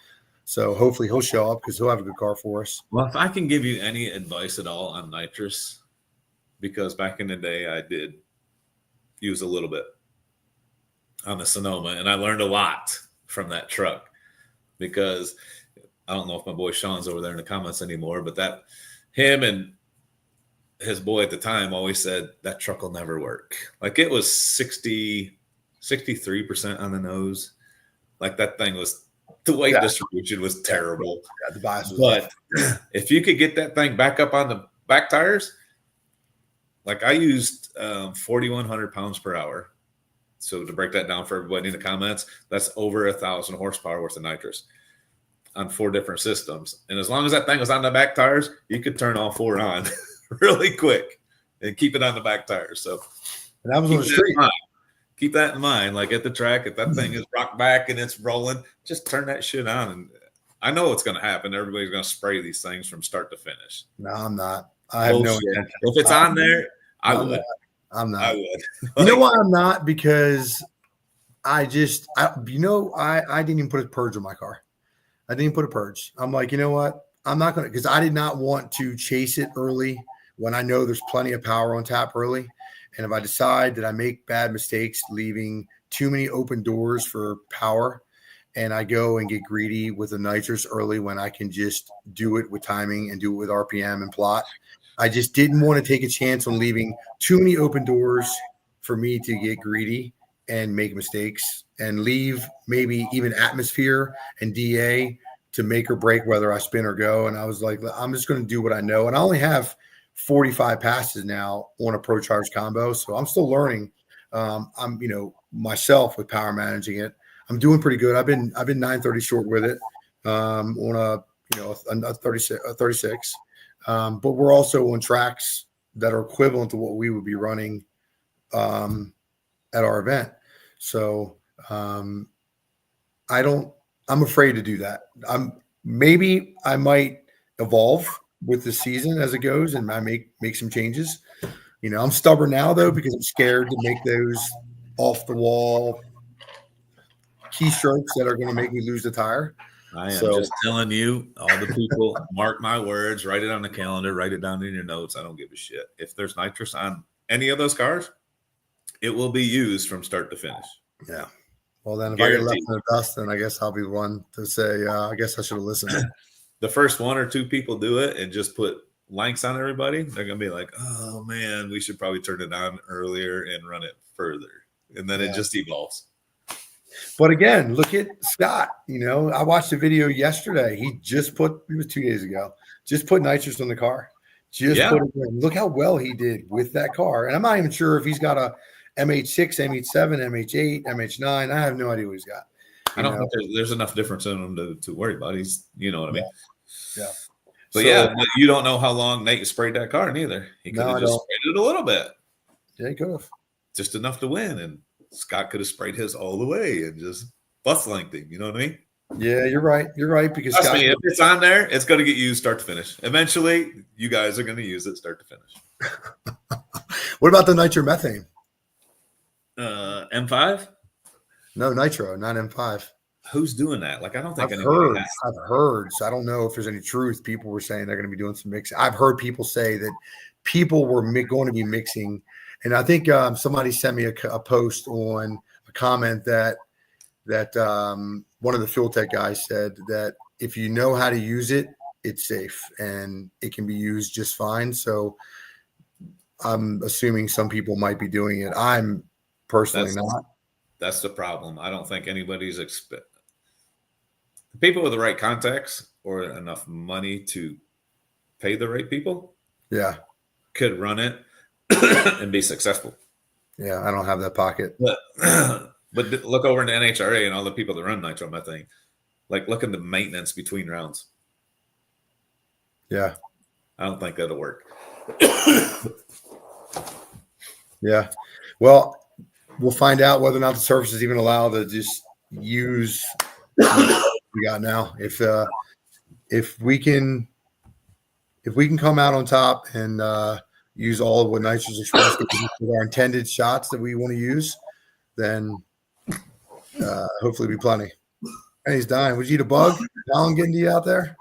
Speaker 1: So hopefully he'll show up because he'll have a good car for us.
Speaker 2: Well, if I can give you any advice at all on nitrous, because back in the day I did use a little bit on the Sonoma, and I learned a lot from that truck, because I don't know if my boy Sean's over there in the comments anymore, but that him and his boy at the time always said that truck will never work. Like it was 63% on the nose. Like that thing was, the weight distribution was terrible.
Speaker 1: Yeah, the bias was
Speaker 2: but if you could get that thing back up on the back tires, like I used 4,100 pounds per hour. So to break that down for everybody in the comments, that's over 1,000 horsepower worth of nitrous on 4 different systems. And as long as that thing was on the back tires, you could turn all 4 on really quick and keep it on the back tires. So
Speaker 1: and that was on the street.
Speaker 2: Keep that in mind. Like at the track, if that thing is rocked back and it's rolling, just turn that shit on. And I know what's going to happen. Everybody's going to spray these things from start to finish.
Speaker 1: No, I'm not. I have no intention.
Speaker 2: If it's on there, I would.
Speaker 1: I'm not.
Speaker 2: I would.
Speaker 1: You know why I'm not? Because I didn't even put a purge on my car. I didn't put a purge. I'm like, you know what? I'm not going to, because I did not want to chase it early when I know there's plenty of power on tap early. And if I decide that I make bad mistakes, leaving too many open doors for power, and I go and get greedy with the nitrous early when I can just do it with timing and do it with RPM and plot, I just didn't want to take a chance on leaving too many open doors for me to get greedy and make mistakes and leave maybe even atmosphere and DA to make or break whether I spin or go. And I was like, I'm just going to do what I know. And I only have 45 passes now on a Procharger combo. So I'm still learning. I'm, myself with power managing it. I'm doing pretty good. I've been 930 short with it on a 36. But we're also on tracks that are equivalent to what we would be running at our event. So I'm afraid to do that. Maybe I might evolve with the season as it goes, and I make some changes. I'm stubborn now though, because I'm scared to make those off the wall keystrokes that are going to make me lose the tire.
Speaker 2: I am just telling you, all the people, mark my words, write it on the calendar, write it down in your notes. I don't give a shit. If there's nitrous on any of those cars, it will be used from start to finish.
Speaker 1: Yeah. Well, then if I get left in the dust, then I guess I'll be the one to say, I guess I should have listened.
Speaker 2: The first 1 or 2 people do it and just put lengths on everybody, they're going to be like, oh, man, we should probably turn it on earlier and run it further. And then it just evolves.
Speaker 1: But again, look at Scott. I watched a video yesterday. It was 2 days ago, just put nitrous on the car. Put it in. Look how well he did with that car. And I'm not even sure if he's got a MH6, MH7, MH8, MH9. I have no idea what he's got.
Speaker 2: I don't think there's enough difference in them to worry about. You know what I mean?
Speaker 1: Yeah.
Speaker 2: But but you don't know how long Nate sprayed that car neither. He could have just sprayed it a little bit.
Speaker 1: Yeah, he could have.
Speaker 2: Just enough to win. And Scott could have sprayed his all the way and just bus length him. You know what I mean?
Speaker 1: Yeah, you're right. You're right. Because
Speaker 2: trust me, if it's on there, it's going to get used start to finish. Eventually, you guys are going to use it start to finish.
Speaker 1: What about the nitromethane?
Speaker 2: M5?
Speaker 1: No, nitro, not M5.
Speaker 2: Who's doing that? Like, I don't think
Speaker 1: I've heard. So I don't know if there's any truth. People were saying they're going to be doing some mixing. I've heard people say that people were going to be mixing. And I think somebody sent me a post on a comment that one of the Fuel Tech guys said that if you know how to use it, it's safe and it can be used just fine. So I'm assuming some people might be doing it. I'm personally not.
Speaker 2: That's the problem. I don't think anybody's people with the right contacts or enough money to pay the right people.
Speaker 1: Yeah.
Speaker 2: Could run it and be successful.
Speaker 1: Yeah. I don't have that pocket.
Speaker 2: But look over into NHRA and all the people that run nitromethane. Like, look at the maintenance between rounds.
Speaker 1: Yeah.
Speaker 2: I don't think that'll work.
Speaker 1: Yeah. Well, we'll find out whether or not the surface is even allowed to just use what we got now. If we can come out on top and use all of what Nitrous Express with our intended shots that we want to use, then hopefully be plenty. And he's dying. Would you eat a bug? Alan getting to you out there?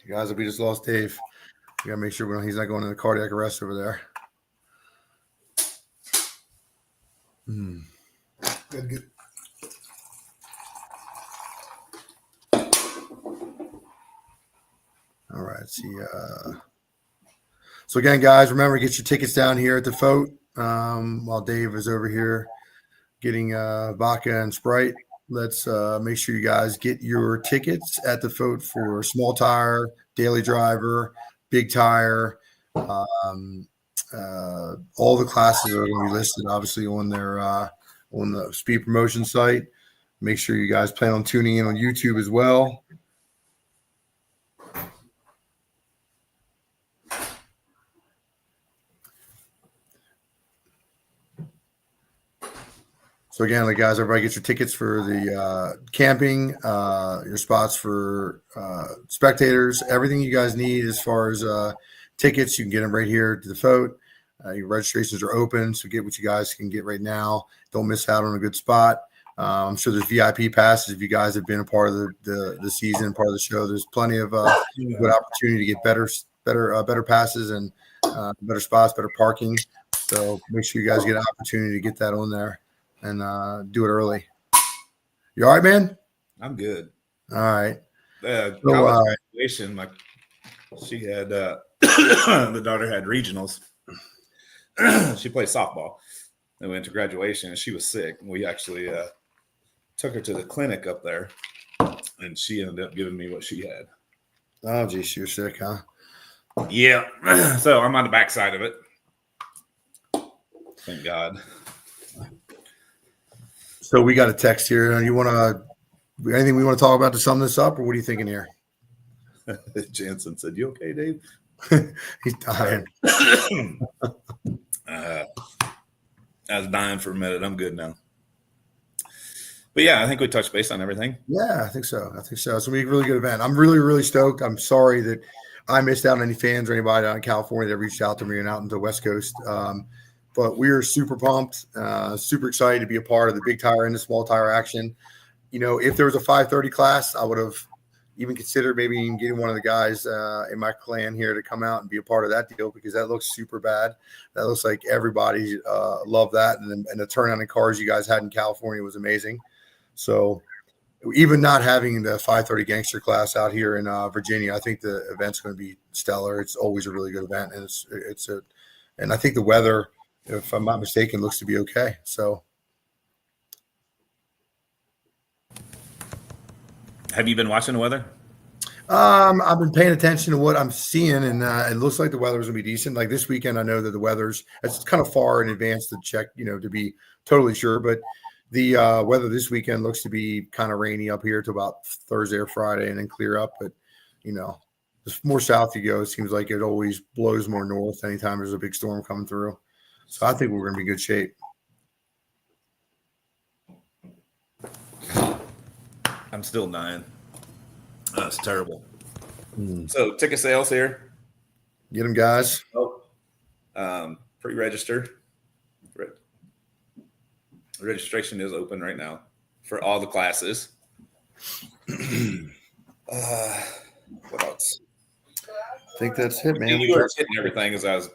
Speaker 1: You guys, we just lost Dave. We gotta make sure he's not going into cardiac arrest over there. Good. All right. Let's see. So again, guys, remember, get your tickets down here at the Foat while Dave is over here getting vodka and Sprite. Let's make sure you guys get your tickets at the Foat for small tire, daily driver, big tire. All the classes are going to be listed, obviously, on their on the Speed Promotion site. Make sure you guys plan on tuning in on YouTube as well. So again, like guys, everybody get your tickets for the camping, your spots for spectators, everything you guys need as far as tickets. You can get them right here to the Foat. Your registrations are open, so get what you guys can get right now. Don't miss out on a good spot. I'm sure there's VIP passes if you guys have been a part of the season, part of the show. There's plenty of good opportunity to get better passes and better spots, better parking. So make sure you guys get an opportunity to get that on there and do it early. You all right, man?
Speaker 2: I'm good.
Speaker 1: All right.
Speaker 2: Graduation, she had the daughter had regionals. She played softball. They went to graduation and she was sick. We actually took her to the clinic up there, and she ended up giving me what she had.
Speaker 1: Oh, geez, you're sick, huh?
Speaker 2: Yeah. So I'm on the backside of it. Thank God.
Speaker 1: So we got a text here. You want to anything we want to talk about to sum this up, or what are you thinking here?
Speaker 2: Jansen said, "You okay, Dave?"
Speaker 1: He's dying.
Speaker 2: I was dying for a minute. I'm good now. But yeah, I think we touched base on everything.
Speaker 1: Yeah, I think so. It's going to be a really good event. I'm really, really stoked. I'm sorry that I missed out on any fans or anybody out in California that reached out to me and out into the West Coast. But we are super pumped, super excited to be a part of the big tire and the small tire action. You know, if there was a 530 class, I would have even considered maybe even getting one of the guys in my clan here to come out and be a part of that deal, because that looks super bad. That looks like everybody loved that. And the turnout in cars you guys had in California was amazing. So even not having the 530 gangster class out here in Virginia, I think the event's going to be stellar. It's always a really good event. And and I think the weather, if I'm not mistaken, looks to be okay. So.
Speaker 2: Have you been watching the weather?
Speaker 1: I've been paying attention to what I'm seeing, and it looks like the weather's gonna be decent. Like this weekend, I know that it's kind of far in advance to check, to be totally sure. But the weather this weekend looks to be kind of rainy up here to about Thursday or Friday, and then clear up. But the more south you go, it seems like it always blows more north anytime there's a big storm coming through. So I think we're gonna be in good shape.
Speaker 2: I'm still dying. That's terrible. So ticket sales here.
Speaker 1: Get them, guys.
Speaker 2: Pre-register. Registration is open right now for all the classes. What else?
Speaker 1: I think that's it, man.
Speaker 2: You were hitting everything as I was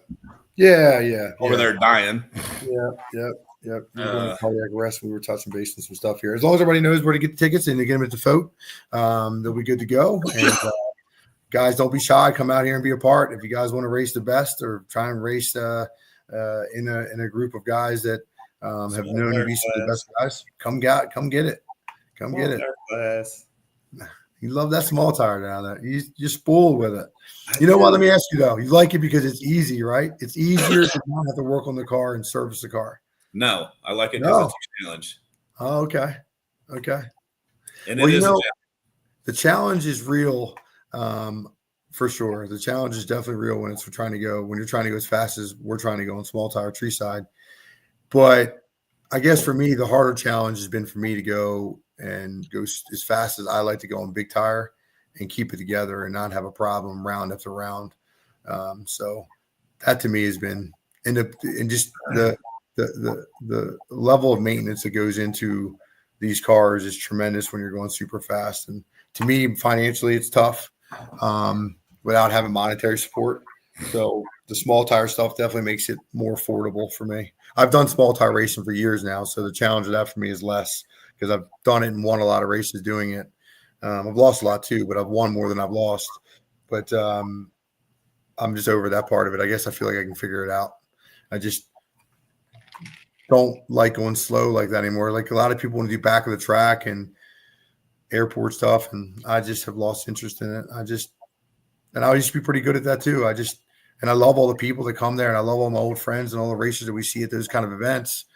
Speaker 1: over
Speaker 2: there dying.
Speaker 1: Yep. We're going to cardiac arrest. We were touching base on some stuff here. As long as everybody knows where to get the tickets and to get them at the Foat, they'll be good to go. And guys, don't be shy. Come out here and be a part. If you guys want to race the best or try and race in a group of guys that have known to be some of the best guys, come get it. Come get it. You love that small tire down there. You're spoiled with it. You know what? Let me ask you though. You like it because it's easy, right? It's easier to not have to work on the car and service the car.
Speaker 2: No, I like it because it's a challenge.
Speaker 1: Oh, okay.
Speaker 2: And
Speaker 1: the challenge is real, for sure. The challenge is definitely real when you're trying to go as fast as we're trying to go on small tire tree side. But I guess for me, the harder challenge has been for me to go as fast as I like to go on big tire and keep it together and not have a problem round after round. So that to me has been just the level of maintenance that goes into these cars is tremendous when you're going super fast. And to me, financially, it's tough without having monetary support. So the small tire stuff definitely makes it more affordable for me. I've done small tire racing for years now, so the challenge of that for me is less because I've done it and won a lot of races doing it. I've lost a lot too, but I've won more than I've lost. But I'm just over that part of it. I guess I feel like I can figure it out. I just don't like going slow like that anymore. Like a lot of people want to do back of the track and airport stuff, and I just have lost interest in it. And I used to be pretty good at that too. And I love all the people that come there, and I love all my old friends and all the races that we see at those kind of events.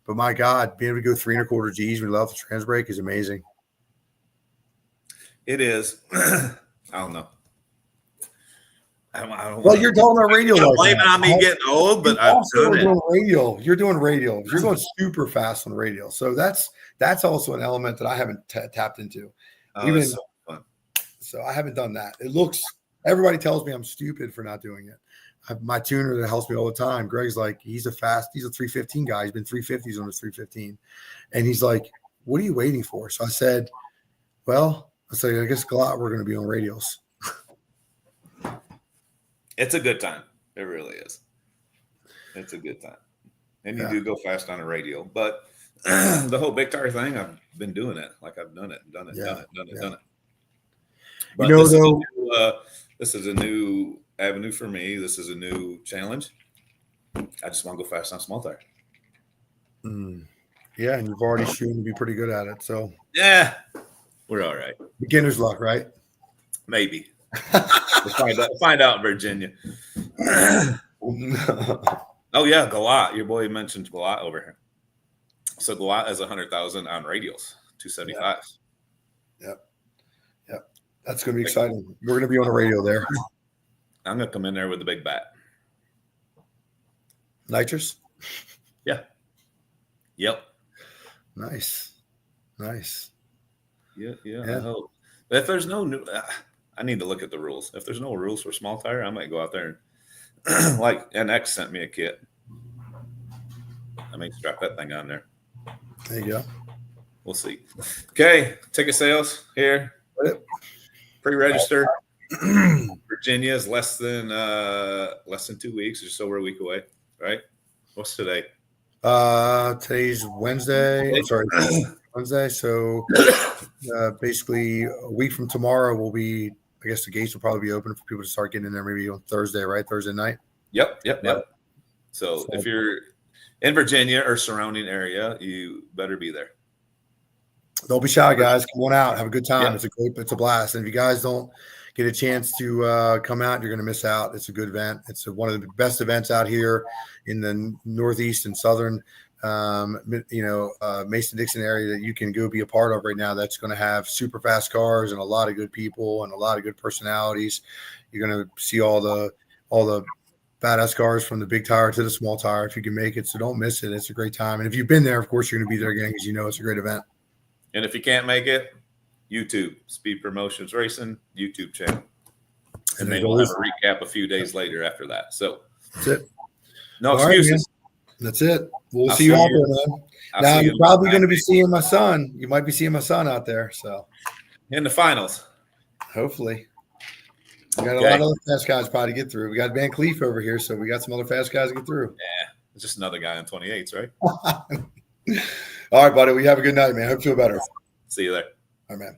Speaker 1: But my God, being able to go 3 1/4 Gs, we love the trans brake is amazing.
Speaker 2: It is. I don't know. I
Speaker 1: don't you're talking about radial.
Speaker 2: You're blaming on me getting old, but I've done it.
Speaker 1: Radial. You're doing radial. You're going super fast on radial. So that's also an element that I haven't tapped into.
Speaker 2: That's so fun.
Speaker 1: So I haven't done that. Everybody tells me I'm stupid for not doing it. My tuner that helps me all the time, Greg's like, he's a 315 guy. He's been 350s on his 315. And he's like, what are you waiting for? So I said, I guess a lot we're going to be on radials.
Speaker 2: It's a good time. It really is. It's a good time. And you do go fast on a radial. But the whole big tire thing, I've been doing it. Like I've done it. But this is a new avenue for me. This is a new challenge. I just want to go fast on small tire.
Speaker 1: Yeah, and you've already shown to be pretty good at it. So
Speaker 2: yeah, we're all right.
Speaker 1: Beginner's luck, right?
Speaker 2: Maybe. We'll find out in Virginia. Oh yeah, Galat. Your boy mentioned Galat over here. So Galat has 100,000 on radials, 275.
Speaker 1: Yep. That's going to be exciting. We're going to be on a radio there.
Speaker 2: I'm gonna come in there with the big bat.
Speaker 1: Nitrous.
Speaker 2: Yeah. Yep.
Speaker 1: Nice.
Speaker 2: Yeah.
Speaker 1: Yeah.
Speaker 2: I hope. But if there's no new, I need to look at the rules. If there's no rules for small tire, I might go out there and like NX sent me a kit. I may strap that thing on there.
Speaker 1: There you go.
Speaker 2: We'll see. Okay, ticket sales here. Pre-register. Virginia is less than 2 weeks, just over a week away. Right? What's today?
Speaker 1: Today's Wednesday. I'm sorry, Wednesday. So basically, a week from tomorrow will be. I guess the gates will probably be open for people to start getting in there. Maybe on Thursday, right? Thursday night.
Speaker 2: Yep. So if you're in Virginia or surrounding area, you better be there.
Speaker 1: Don't be shy, guys. Come on out. Have a good time.
Speaker 2: Yep.
Speaker 1: It's a blast. And if you guys don't get a chance to come out, you're going to miss out. It's a good event. It's one of the best events out here in the Northeast and Southern, Mason-Dixon area that you can go be a part of right now. That's going to have super fast cars and a lot of good people and a lot of good personalities. You're going to see all the badass cars from the big tire to the small tire if you can make it. So don't miss it. It's a great time. And if you've been there, of course, you're going to be there again because it's a great event.
Speaker 2: And if you can't make it, YouTube, Speed Promotions Racing YouTube channel. And then we'll have a recap a few days later after that. So
Speaker 1: that's it.
Speaker 2: No excuses.
Speaker 1: Right, that's it. We'll see you out there, man. Now you're probably going to be seeing my son. You might be seeing my son out there. So
Speaker 2: in the finals.
Speaker 1: Hopefully. We got a lot of other fast guys probably to get through. We got Van Cleef over here, so we got some other fast guys to get through.
Speaker 2: Yeah. It's just another guy on 28s, right?
Speaker 1: All right, buddy. We have a good night, man. Hope you feel better.
Speaker 2: See you there.
Speaker 1: All right, man.